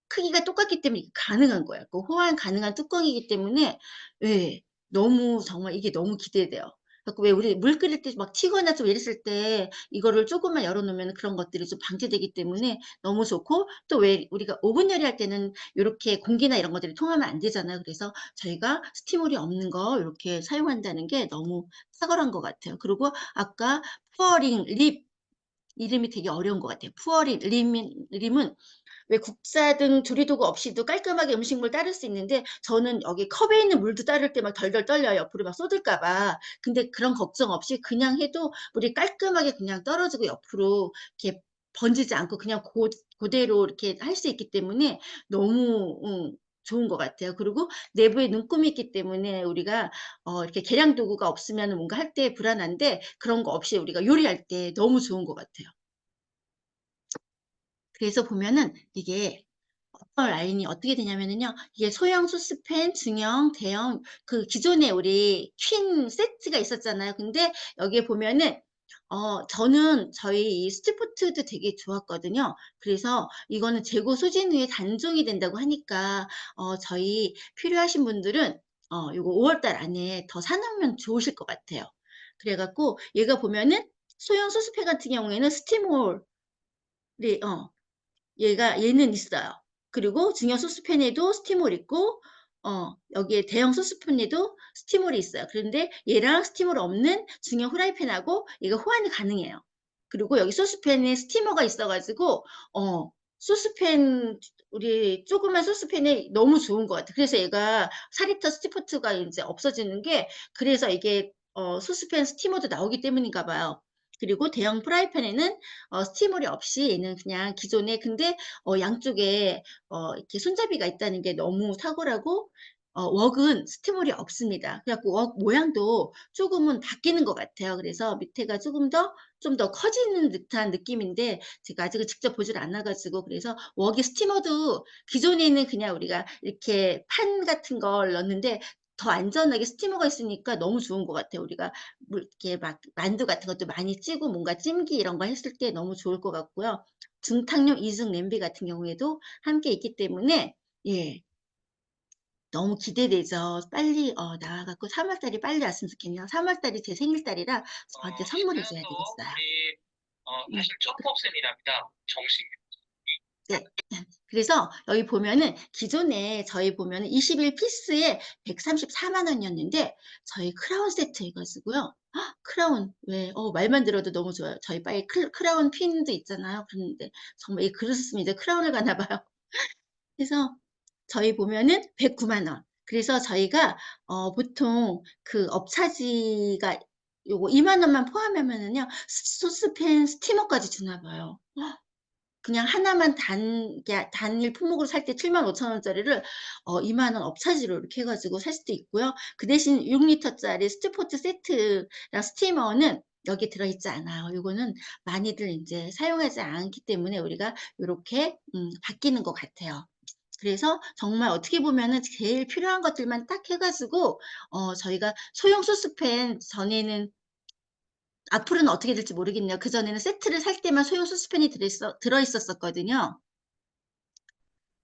크기가 똑같기 때문에 이게 가능한 거예요. 그 호환 가능한 뚜껑이기 때문에 예. 너무 정말 이게 너무 기대돼요. 그래갖고 왜 우리 물 끓일 때 막 튀거나 좀 이랬을 때 이거를 조금만 열어 놓으면 그런 것들이 좀 방지되기 때문에 너무 좋고 또 왜 우리가 오븐 요리할 때는 요렇게 공기나 이런 것들이 통하면 안 되잖아요. 그래서 저희가 스티물이 없는 거 요렇게 사용한다는 게 너무 탁월한 것 같아요. 그리고 아까 푸어링 립 이름이 되게 어려운 것 같아요. 푸어링 림은 왜 국자등 조리도구 없이도 깔끔하게 음식물 따를 수 있는데 저는 여기 컵에 있는 물도 따를 때 막 덜덜 떨려요. 옆으로 막 쏟을까 봐. 근데 그런 걱정 없이 그냥 해도 물이 깔끔하게 그냥 떨어지고 옆으로 이렇게 번지지 않고 그냥 고대로 이렇게 할 수 있기 때문에 너무 좋은 것 같아요. 그리고 내부에 눈금이 있기 때문에 우리가 이렇게 계량 도구가 없으면 뭔가 할 때 불안한데 그런 거 없이 우리가 요리할 때 너무 좋은 것 같아요. 그래서 보면은 이게 라인이 어떻게 되냐면은요. 이게 소형 소스팬, 중형, 대형 그 기존에 우리 퀸 세트가 있었잖아요. 근데 여기에 보면은 저는 저희 이 스티프트도 되게 좋았거든요. 그래서 이거는 재고 소진 후에 단종이 된다고 하니까 저희 필요하신 분들은 요거 5월 달 안에 더 사 놓으면 좋으실 것 같아요. 그래 갖고 얘가 보면은 소형 소스팬 같은 경우에는 스티몰이 얘는 있어요. 그리고 중형 소스팬에도 스티몰 있고 여기에 대형 소스팬에도 스티몰이 있어요. 그런데 얘랑 스티몰 없는 중형 후라이팬하고 얘가 호환이 가능해요. 그리고 여기 소스팬에 스티머가 있어 가지고 소스팬 우리 조그만 소스팬이 너무 좋은 것 같아요. 그래서 얘가 4리터 스티포트가 이제 없어지는 게 그래서 이게 소스팬 스티머도 나오기 때문인가 봐요. 그리고 대형 프라이팬에는 스티머이 없이 얘는 그냥 기존에 근데 양쪽에 이렇게 손잡이가 있다는 게 너무 탁월하고 웍은 스티머이 없습니다. 그래 갖고 웍 모양도 조금은 바뀌는 것 같아요. 그래서 밑에가 조금 더 좀 더 커지는 듯한 느낌인데 제가 아직은 직접 보질 않아 가지고 그래서 웍의 스티머도 기존에는 그냥 우리가 이렇게 판 같은 걸 넣는데 더 안전하게 스티머가 있으니까 너무 좋은 것 같아요. 우리가 이렇게 막 만두 같은 것도 많이 찌고 뭔가 찜기 이런 거 했을 때 너무 좋을 것 같고요. 중탕용 이중 냄비 같은 경우에도 함께 있기 때문에 예. 너무 기대되죠. 빨리 나와 갖고 3월 달이 빨리 왔으면 좋겠네요. 3월 달이 제 생일달이라 저한테 선물해 줘야 안녕하세요. 되겠어요. 우리 음. 사실 쪼꼬쌤이랍니다. 정식. 네. 그래서 여기 보면은 기존에 저희 보면은 21 피스에 134만 원이었는데 저희 크라운 세트 해 가지고요. 크라운 왜 말만 들어도 너무 좋아요. 저희 바에 크라운 핀도 있잖아요. 그런데 정말 이 그릇 있으면 이제 크라운을 가나 봐요. 그래서 저희 보면은 109만 원. 그래서 저희가 보통 그 업차지가 요거 2만 원만 포함하면은요, 소스팬 스티머까지 주나 봐요. 그냥 하나만 단일 품목으로 살 때 75,000원짜리를 2만 원 업차지로 이렇게 해 가지고 살 수도 있고요. 그 대신 6리터짜리 스투포트 세트랑 스티머는 여기 들어 있지 않아요. 요거는 많이들 인제 사용하지 않기 때문에 우리가 요렇게 바뀌는 것 같아요. 그래서 정말 어떻게 보면은 제일 필요한 것들만 딱 해 가지고 저희가 소형 소스팬 전에는, 앞으로는 어떻게 될지 모르겠네요. 그전에는 세트를 살 때만 소형 소스팬이 들어 있었었거든요.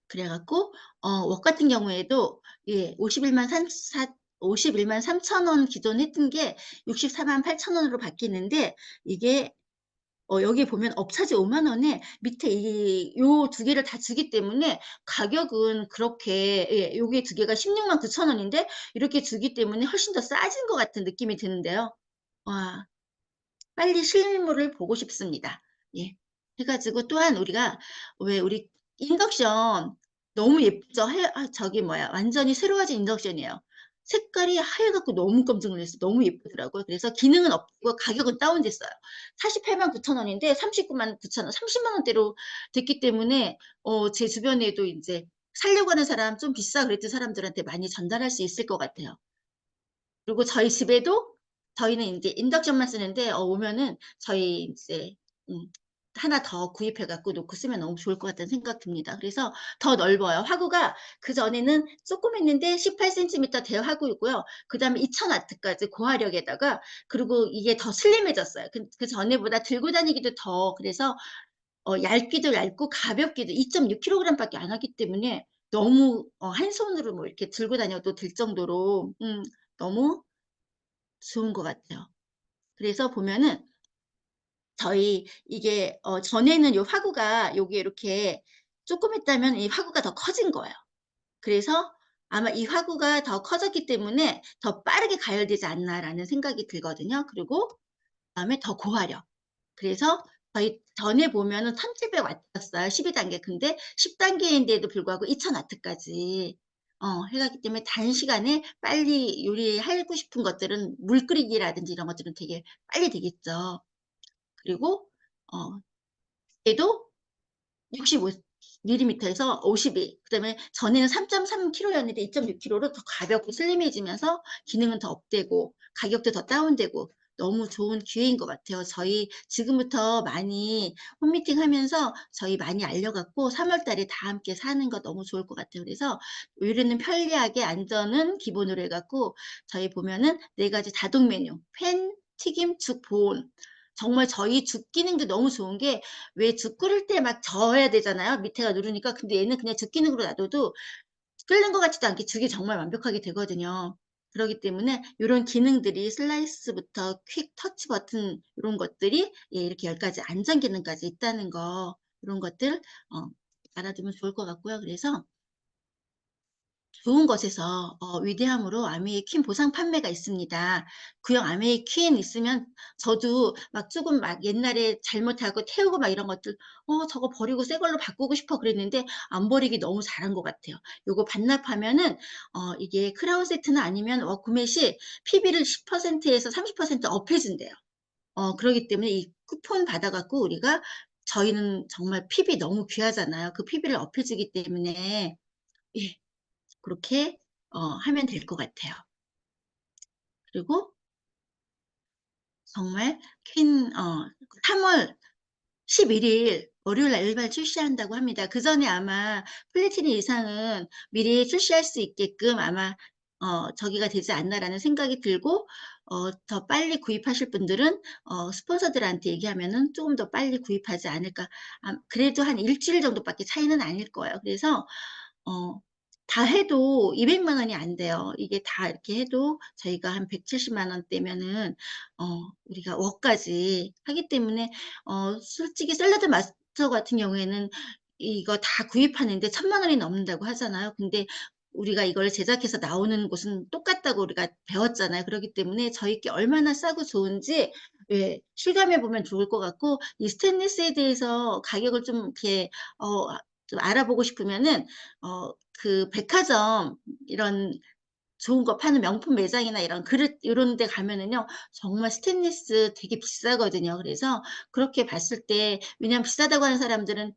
그래 갖고 웍 같은 경우에도 예 51만 3천 원 기존 했던 게 648,000원으로 바뀌는데, 이게 여기 보면 업차지 5만 원에 밑에 이 요 두 개를 다 주기 때문에 가격은 그렇게, 예 요게 두 개가 169,000원인데 이렇게 주기 때문에 훨씬 더 싸진 것 같은 느낌이 드는데요. 와, 빨리 실물을 보고 싶습니다. 예. 해 가지고 또한 우리가, 왜 우리 인덕션 너무 예쁘죠? 저기 뭐야, 완전히 새로워진 인덕션이에요. 색깔이 하얘 갖고 너무 깜짝 놀랐어요. 너무 예쁘더라고요. 그래서 기능은 없고 가격은 다운됐어요. 489,000원인데 399,000원, 300,000 원대로 됐기 때문에 제 주변에도 인제 사려고 하는 사람, 좀 비싸 그랬던 사람들한테 많이 전달할 수 있을 것 같아요. 그리고 저희 집에도, 저희는 인제 인덕션만 쓰는데 오면은 저희 인제 음 하나 더 구입해 갖고 놓고 쓰면 너무 좋을 것 같다는 생각 듭니다. 그래서 더 넓어요. 화구가 그전에는 쪼끄맸는데 18 센티미터 대화구이고요. 그다음에 2000 와트까지 고화력에다가, 그리고 이게 더 슬림해졌어요. 그전에보다 들고 다니기도 더, 그래서 얇기도 얇고 가볍기도 2.6 킬로그램밖에 안 하기 때문에 너무 한 손으로 뭐 이렇게 들고 다녀도 될 정도로 너무 좋은 것 같아요. 그래서 보면은 저희 이게 전에는 요 화구가 요게 이렇게 쪼끄맸다면 이 화구가 더 커진 거예요. 그래서 아마 이 화구가 더 커졌기 때문에 '더 빠르게 가열되지 않나.'라는 생각이 들거든요. 그리고 그다음에 더 고화력. 그래서 저희 전에 보면은 1700 와트였어요, 12단계. 근데 10단계인데도 불구하고 2000 와트까지 해 갔기 때문에 단시간에 빨리 요리하고 싶은 것들은, 물 끓이기라든지 이런 것들은 되게 빨리 되겠죠. 그리고 어 얘도 65 밀리미터에서 52, 그다음에 전에는 3.3 킬로였는데 2.6 킬로로 더 가볍고 슬림해지면서 기능은 더 업되고 가격도 더 다운되고 너무 좋은 기회인 것 같아요. 저희 지금부터 많이 홈미팅 하면서 저희 많이 알려 갖고 3월 달에 다 함께 사는 거 너무 좋을 것 같아요. 그래서 요리는 편리하게, 안전은 기본으로 해 갖고 저희 보면은 4 가지 자동 메뉴, 팬, 튀김, 죽, 보온. 정말 저희 죽 기능도 너무 좋은 게, 왜 죽 끓일 때 막 저어야 되잖아요, 밑에가 누르니까. 근데 얘는 그냥 죽 기능으로 놔둬도 끓는 것 같지도 않게 죽이 정말 완벽하게 되거든요. 그러기 때문에 요런 기능들이, 슬라이스부터 퀵 터치 버튼 요런 것들이 예 이렇게 10 가지 안전 기능까지 있다는 거, 요런 것들 알아두면 좋을 것 같고요. 그래서 좋은 것에서 위대함으로 아메이 퀸 보상 판매가 있습니다. 구형 아메이 퀸 있으면, 저도 막 쪼금 막 옛날에 잘못하고 태우고 막 이런 것들 저거 버리고 새 걸로 바꾸고 싶어 그랬는데 안 버리기 너무 잘한 것 같아요. 요거 반납하면은 이게 크라운 세트나 아니면 구매 시 PB를 10% 에서 30% 업해 준대요. 그러기 때문에 이 쿠폰 받아 갖고 우리가, 저희는 정말 PB 너무 귀하잖아요. 그 PB를 업해 주기 때문에 예 그렇게 하면 될 것 같아요. 그리고 정말 퀸 3월 11일 월요일 날 일발 출시한다고 합니다. 그전에 아마 플래티넘 이상은 미리 출시할 수 있게끔 아마 저기가 되지 않나라는 생각이 들고, 더 빨리 구입하실 분들은 스폰서들한테 얘기하면은 쪼금 더 빨리 구입하지 않을까. 그래도 한 일 주일 정도밖에 차이는 아닐 거예요. 그래서 어 다 해도 200만 원이 안 돼요. 이게 다 이렇게 해도 저희가 한 170만 원대면은 우리가 웍까지 하기 때문에, 솔직히 샐러드 마스터 같은 경우에는 이거 다 구입하는데 1,000만 원이 넘는다고 하잖아요. 근데 우리가 이걸 제작해서 나오는 곳은 똑같다고 우리가 배웠잖아요. 그러기 때문에 저희께 얼마나 싸고 좋은지 예 실감해 보면 좋을 것 같고, 이 스테인리스에 대해서 가격을 좀 이렇게 좀 알아보고 싶으면은 그 백화점 이런 좋은 거 파는 명품 매장이나 이런 그릇 요런 데 가면은요 정말 스테인리스 되게 비싸거든요. 그래서 그렇게 봤을 때 왜냐하면 비싸다고 하는 사람들은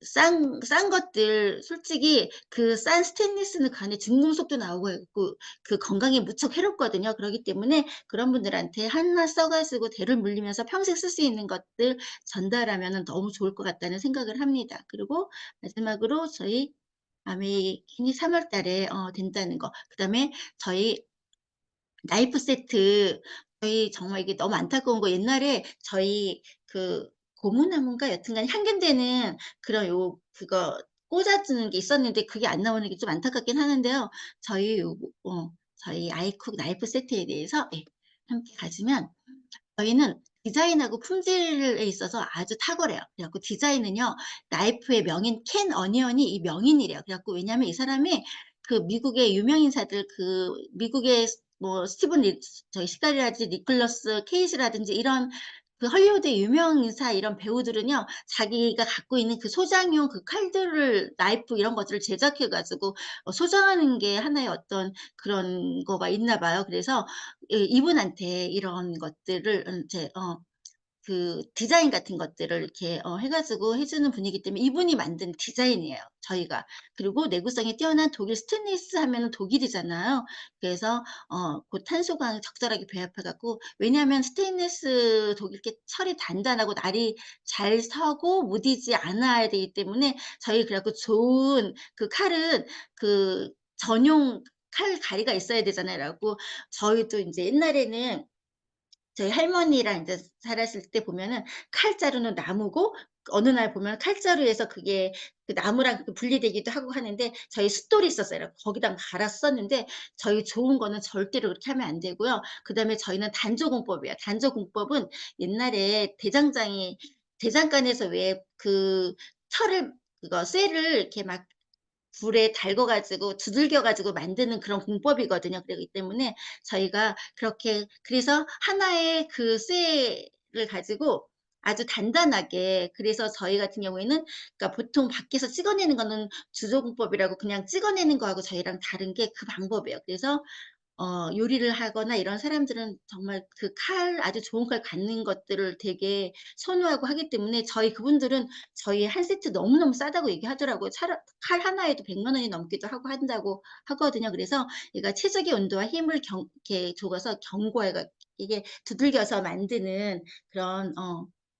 싼 것들 솔직히 그 싼 스테인리스는 그 안에 중금속도 나오고 있고 그 건강에 무척 해롭거든요. 그러기 때문에 그런 분들한테 하나 써 가지고 대를 물리면서 평생 쓸 수 있는 것들 전달하면은 너무 좋을 것 같다는 생각을 합니다. 그리고 마지막으로 저희 아메이킹이 3월 달에 된다는 거. 그다음에 저희 나이프 세트 저희 정말 이게 너무 안타까운 거 옛날에 저희 그 고무나무인가 여튼간 향균되는 그런 그거 꽂아 주는 게 있었는데 그게 안 나오는 게 좀 안타깝긴 하는데요. 저희 저희 아이쿡 나이프 세트에 대해서 예 함께 가지면 저희는 디자인하고 품질에 있어서 아주 탁월해요. 그래 갖고 디자인은요. 나이프의 명인 켄 어니언이 이 명인이래요. 그래 갖고 왜냐하면 이 사람이 그 미국의 유명 인사들 그 미국의 뭐 스티븐 저기 시카리라든지 니콜러스 케이지라든지 이런 그 헐리우드의 유명 인사 이런 배우들은요. 자기가 갖고 있는 그 소장용 그 칼들을 나이프 이런 것들을 제작해 가지고 소장하는 게 하나의 어떤 그런 거가 있나 봐요. 그래서 이분한테 이런 것들을 이제 그 디자인 같은 것들을 이렇게 해 가지고 해 주는 분이기 때문에 이분이 만든 디자인이에요, 저희가. 그리고 내구성이 뛰어난 독일 스테인리스 하면은 독일이잖아요. 그래서 그 탄소광을 적절하게 배합해 갖고 왜냐하면 스테인리스 독일 게 철이 단단하고 날이 잘 서고 무디지 않아야 되기 때문에 저희 그래 갖고 좋은 그 칼은 그 전용 칼 가리가 있어야 되잖아요. 그래 갖고 저희도 인제 옛날에는 저희 할머니랑 인제 살았을 때 보면은 칼자루는 나무고 어느 날 보면 칼자루에서 그게 그 나무랑 그 분리되기도 하고 하는데 저희 숫돌이 있었어요. 그래 갖고 거기다 갈아서 썼는데 저희 좋은 거는 절대로 그렇게 하면 안 되고요. 그다음에 저희는 단조공법이에요. 단조공법은 옛날에 대장간에서 왜 그 철을 그거 쇠를 이렇게 막 불에 달궈 가지고 두들겨 가지고 만드는 그런 공법이거든요. 그러기 때문에 저희가 그렇게 그래서 하나의 그 쇠를 가지고 아주 단단하게 그래서 저희 같은 경우에는 그러니까 보통 밖에서 찍어내는 거는 주조공법이라고 그냥 찍어내는 거하고 저희랑 다른 게 그 방법이에요. 그래서 요리를 하거나 이런 사람들은 정말 그 칼 아주 좋은 칼 갖는 것들을 되게 선호하고 하기 때문에 저희 그분들은 저희 한 세트 너무너무 싸다고 얘기하더라고요. 차라 칼 하나에도 1 0 0 원이 넘기도 하고 한다고 하거든요. 그래서 얘가 최적의 온도와 힘을 이렇게 줘서 견고해 이게 두들겨서 만드는 그런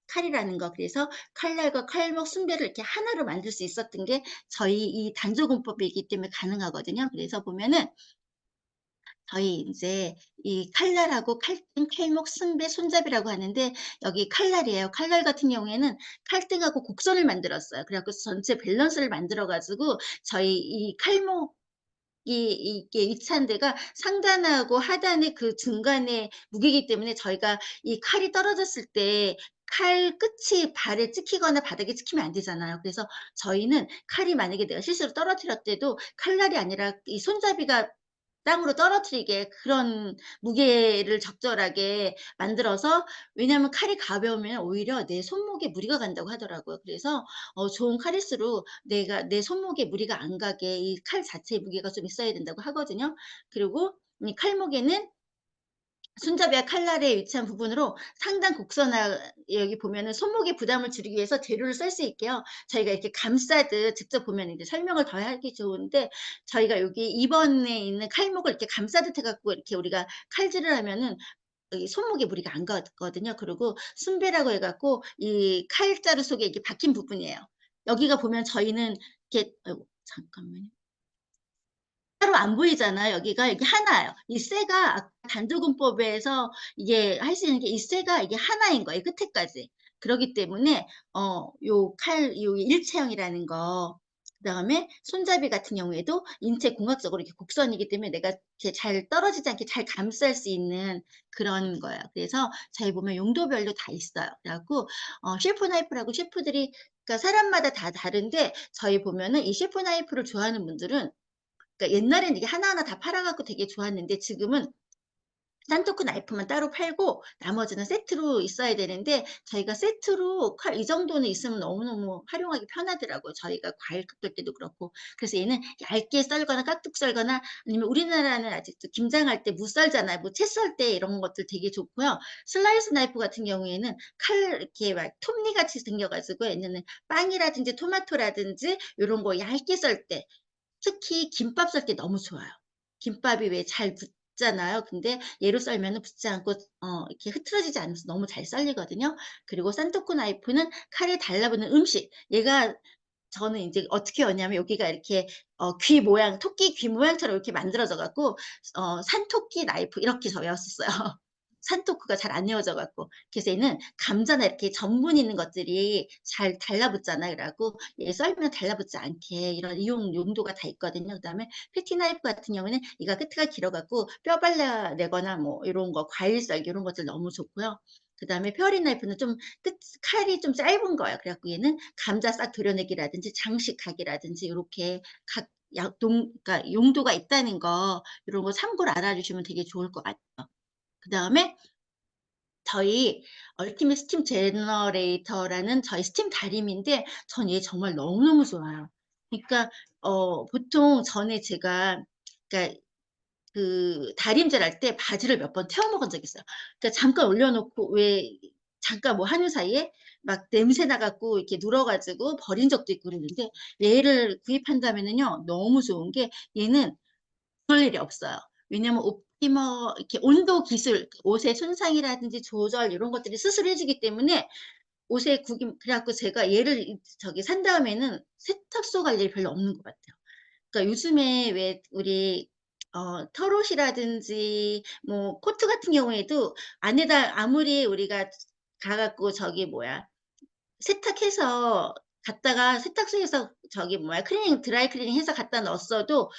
칼이라는 거. 그래서 칼날과 칼목 순배를 이렇게 하나로 만들 수 있었던 게 저희 이 단조공법이기 때문에 가능하거든요. 그래서 보면은 저희 인제 이 칼날하고 칼등, 칼목, 승배, 손잡이라고 하는데 여기 칼날이에요. 칼날 같은 경우에는 칼등하고 곡선을 만들었어요. 그래 갖고 전체 밸런스를 만들어 가지고 저희 이 칼목이 이게 위치한 데가 상단하고 하단의 그 중간에 무게이기 때문에 저희가 이 칼이 떨어졌을 때 칼 끝이 발에 찍히거나 바닥에 찍히면 안 되잖아요. 그래서 저희는 칼이 만약에 내가 실수로 떨어뜨렸대도 칼날이 아니라 이 손잡이가 땅으로 떨어뜨리게 그런 무게를 적절하게 만들어서 왜냐하면 칼이 가벼우면 오히려 내 손목에 무리가 간다고 하더라고요. 그래서 좋은 칼일수록 내가 내 손목에 무리가 안 가게 이 칼 자체의 무게가 좀 있어야 된다고 하거든요. 그리고 이 칼목에는 손잡이와 칼날에 위치한 부분으로 상단 곡선화 여기 보면은 손목에 부담을 줄이기 위해서 재료를 썰 수 있게요. 저희가 이렇게 감싸듯 직접 보면 이제 설명을 더 하기 좋은데 저희가 여기 2 번에 있는 칼목을 이렇게 감싸듯 해 갖고 이렇게 우리가 칼질을 하면은 이 손목에 무리가 안 가거든요. 그리고 순배라고 해 갖고 이 칼자루 속에 이렇게 박힌 부분이에요. 여기가 보면 저희는 이렇게 아이고 잠깐만요. 따로 안 보이잖아요 여기가. 여기 하나예요. 이 쇠가 아까 단조금법에서 이게 할 수 있는 게 이 쇠가 이게 하나인 거예요 끝에까지. 그러기 때문에 요 요 일체형이라는 거 그다음에 손잡이 같은 경우에도 인체 공학적으로 이렇게 곡선이기 때문에 내가 이렇게 잘 떨어지지 않게 잘 감쌀 수 있는 그런 거예요. 그래서 저희 보면 용도별로 다 있어요. 그래 갖고 셰프 나이프라고 셰프들이 그러니까 사람마다 다 다른데 저희 보면은 이 셰프 나이프를 좋아하는 분들은 그러니까 옛날에는 이게 하나하나 다 팔아 갖고 되게 좋았는데 지금은 산토크 나이프만 따로 팔고 나머지는 세트로 있어야 되는데 저희가 세트로 칼 이 정도는 있으면 너무너무 활용하기 편하더라고요. 저희가 과일 깎을 때도 그렇고. 그래서 얘는 얇게 썰거나 깍둑 썰거나 아니면 우리나라는 아직도 김장할 때 무 썰잖아요. 뭐 채 썰 때 이런 것들 되게 좋고요. 슬라이스 나이프 같은 경우에는 칼 이렇게 막 톱니 같이 생겨 가지고 얘네는 빵이라든지 토마토라든지 요런 거 얇게 썰 때 특히 김밥 썰 때 너무 좋아요. 김밥이 왜 잘 붙잖아요. 근데 얘로 썰면은 붙지 않고 이렇게 흐트러지지 않으면서 너무 잘 썰리거든요. 그리고 산토크 나이프는 칼에 달라붙는 음식. 얘가 저는 인제 어떻게 외웠냐면 여기가 이렇게 귀 모양 토끼 귀 모양처럼 이렇게 만들어져 갖고 산토끼 나이프 이렇게 저 외웠었어요. 산토크가 잘 안 외워져 갖고. 그래서 얘는 감자나 이렇게 전분 있는 것들이 잘 달라붙잖아요. 그래 갖고 얘 썰면 달라붙지 않게 이런 용도가 다 있거든요. 그다음에 패티 나이프 같은 경우에는 얘가 끝가 길어 갖고 뼈 발라내거나 뭐 요런 거 과일 썰기 요런 것들 너무 좋고요. 그다음에 페어리 나이프는 좀 칼이 좀 짧은 거예요. 그래 갖고 얘는 감자 싹 도려내기라든지 장식하기라든지 요렇게 각 그러니까 용도가 있다는 거 요런 거 참고로 알아주시면 되게 좋을 것 같아요. 그다음에 저희 얼티밋 스팀 제너레이터라는 저희 스팀 다림인데 전 얘 정말 너무너무 좋아요. 그러니까 보통 전에 제가 그러니까 그 다림질 할 때 바지를 몇 번 태워 먹은 적이 있어요. 그러니까 잠깐 올려 놓고 왜 잠깐 뭐 하는 사이에 막 냄새 나 갖고 이렇게 눌어 가지고 버린 적도 있고 그랬는데 얘를 구입한다면은요 너무 좋은 게 얘는 그럴 일이 없어요. 왜냐면 옵티머 이렇게 온도 기술 옷의 손상이라든지 조절 요런 것들이 스스로 해 주기 때문에 옷에 구김 그래 갖고 제가 얘를 산 다음에는 세탁소 갈 일이 별로 없는 것 같아요. 그러니까 요즘에 왜 우리 털옷이라든지 뭐 코트 같은 경우에도 안에다 아무리 우리가 가 갖고 저기 뭐야 세탁해서 갖다가 세탁소에서 저기 뭐야 드라이 클리닝 해서 갖다 넣었어도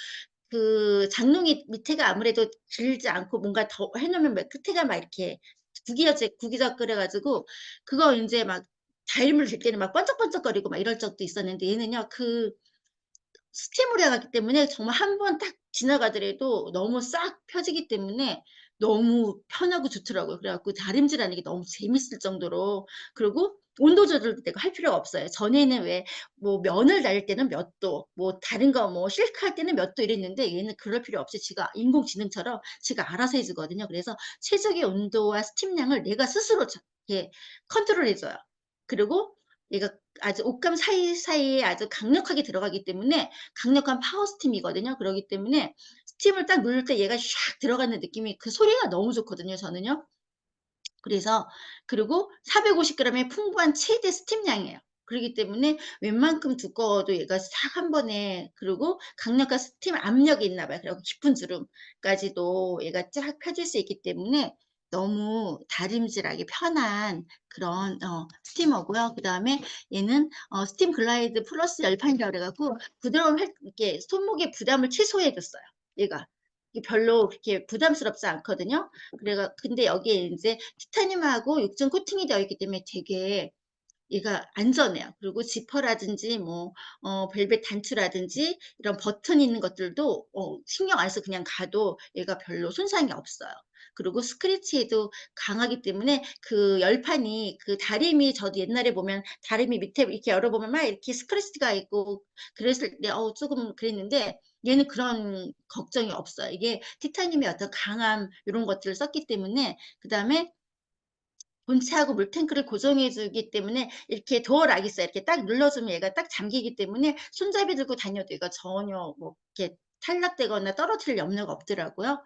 그 장롱이 밑에가 아무래도 길지 않고 뭔가 더 해 놓으면 막 끝에가 막 이렇게 구기적거려 가지고 그거 인제 막 다림을 질 때는 막 번쩍번쩍거리고 막 이럴 적도 있었는데 얘는요 스팀으로 해 갔기 때문에 정말 한 번 딱 지나가더라도 너무 싹 펴지기 때문에 너무 편하고 좋더라고요. 그래 갖고 다림질하는 게 너무 재밌을 정도로 그리고 온도 조절도 되고 할 필요가 없어요. 전에는 왜 뭐 면을 다릴 때는 몇 도 뭐 다른 거 뭐 실크 할 때는 몇 도 이랬는데 얘는 그럴 필요 없이 지가 인공지능처럼 지가 알아서 해 주거든요. 그래서 최적의 온도와 스팀량을 내가 스스로 이렇게 컨트롤해 줘요. 그리고 얘가 아주 옷감 사이사이에 아주 강력하게 들어가기 때문에 강력한 파워 스팀이거든요. 그러기 때문에 스팀을 딱 누를 때 얘가 샥 들어가는 느낌이 그 소리가 너무 좋거든요, 저는요. 그래서 그리고 450 그램의 풍부한 최대 스팀량이에요. 그러기 때문에 웬만큼 두꺼워도 얘가 싹 한 번에 그리고 강력한 스팀 압력이 있나 봐요. 그리고 깊은 주름까지도 얘가 쫙 펴질 수 있기 때문에 너무 다림질하기 편한 그런 스티머고요. 그다음에 얘는 스팀 글라이드 플러스 열판이라 그래 갖고 부드러운 이렇게 손목의 부담을 최소화해 줬어요, 얘가. 이게 별로 그렇게 부담스럽지 않거든요. 근데 여기에 인제 티타늄하고 육중 코팅이 되어 있기 때문에 되게 얘가 안전해요. 그리고 지퍼라든지 뭐 벨벳 단추라든지 이런 버튼 있는 것들도 신경 안 써서 그냥 가도 얘가 별로 손상이 없어요. 그리고 스크래치에도 강하기 때문에 그 열판이 그 다리미 저도 옛날에 보면 다리미 밑에 이렇게 열어보면 막 이렇게 스크래치가 있고 그랬을 때 쪼금 그랬는데 얘는 그런 걱정이 없어요. 이게 티타늄의 어떤 강함 요런 것들을 썼기 때문에 그다음에 본체하고 물탱크를 고정해 주기 때문에 이렇게 도어 락이 있어요. 이렇게 딱 눌러 주면 얘가 딱 잠기기 때문에 손잡이 들고 다녀도 얘가 전혀 뭐 이렇게 탈락되거나 떨어뜨릴 염려가 없더라고요.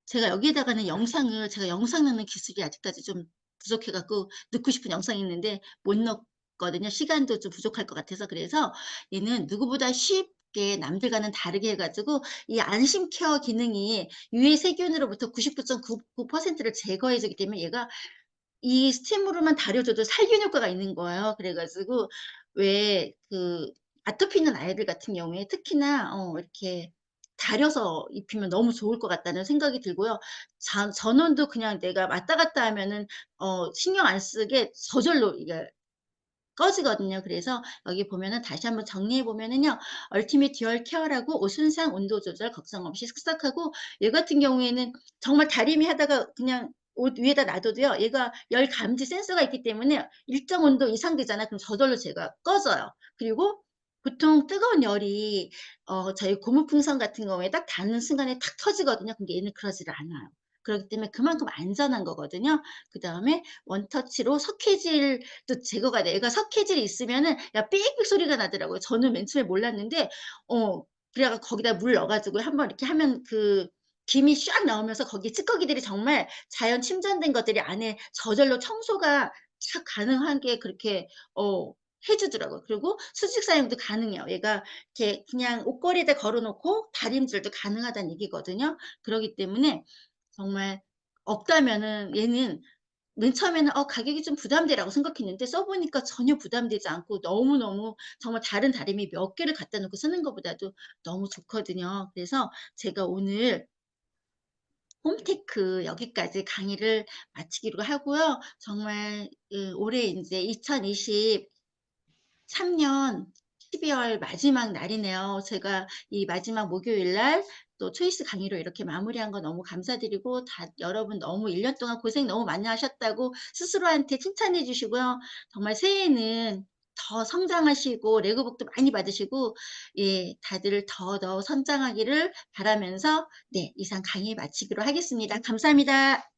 제가 여기에다가는 영상을 제가 영상 넣는 기술이 아직까지 좀 부족해 갖고 넣고 싶은 영상이 있는데 못 넣거든요. 시간도 좀 부족할 것 같아서. 그래서 얘는 누구보다 쉽게 남들과는 다르게 해 가지고 이 안심 케어 기능이 유해 세균으로부터 99.99% 를 제거해 주기 때문에 얘가 이 스팀으로만 다려줘도 살균 효과가 있는 거예요. 그래 가지고 왜 그 아토피 있는 아이들 같은 경우에 특히나 이렇게 다려서 입히면 너무 좋을 것 같다는 생각이 들고요. 전원도 그냥 내가 왔다 갔다 하면은 신경 안 쓰게 저절로 이게 꺼지거든요. 그래서 여기 보면은 다시 한번 정리해 보면은요. 얼티밋 듀얼 케어라고 옷 손상, 온도 조절 걱정 없이 쓱싹하고, 얘 같은 경우에는 정말 다리미 하다가 그냥 옷 위에다 놔둬도요. 얘가 열 감지 센서가 있기 때문에 일정 온도 이상 되잖아. 그럼 저절로 제가 꺼져요. 그리고 보통 뜨거운 열이 저희 고무풍선 같은 경우에 딱 닿는 순간에 탁 터지거든요. 근데 얘는 그러지를 않아요. 그렇기 때문에 그만큼 안전한 거거든요. 그다음에 원터치로 석회질도 제거가 돼요. 얘가 석회질이 있으면은 야 삑삑 소리가 나더라고요. 저는 맨 처음에 몰랐는데 어 그래 갖고 거기다 물 넣어 가지고 한번 이렇게 하면 그 김이 샥 나오면서 거기에 찌꺼기들이 정말 자연 침전된 것들이 안에 저절로 청소가 착 가능하게 그렇게 해 주더라고요. 그리고 수직 사용도 가능해요. 얘가 이렇게 그냥 옷걸이에다 걸어 놓고 다림질도 가능하다는 얘기거든요. 그러기 때문에 정말 없다면은 얘는 맨 처음에는 '가격이 좀 부담돼.'라고 생각했는데 써 보니까 전혀 부담되지 않고 너무너무 정말 다른 다리미 몇 개를 갖다 놓고 쓰는 것보다도 너무 좋거든요. 그래서 제가 오늘 홈테크 여기까지 강의를 마치기로 하고요. 정말 올해 인제 2023년 12월 마지막 날이네요. 제가 이 마지막 목요일 날 또 초이스 강의로 이렇게 마무리한 거 너무 감사드리고, 다 여러분 너무 1년 동안 고생 너무 많이 하셨다고 스스로한테 칭찬해 주시고요. 정말 새해에는 더 성장하시고 레고북도 많이 받으시고, 예 다들 더 성장하기를 바라면서 네 이상 강의 마치기로 하겠습니다. 감사합니다.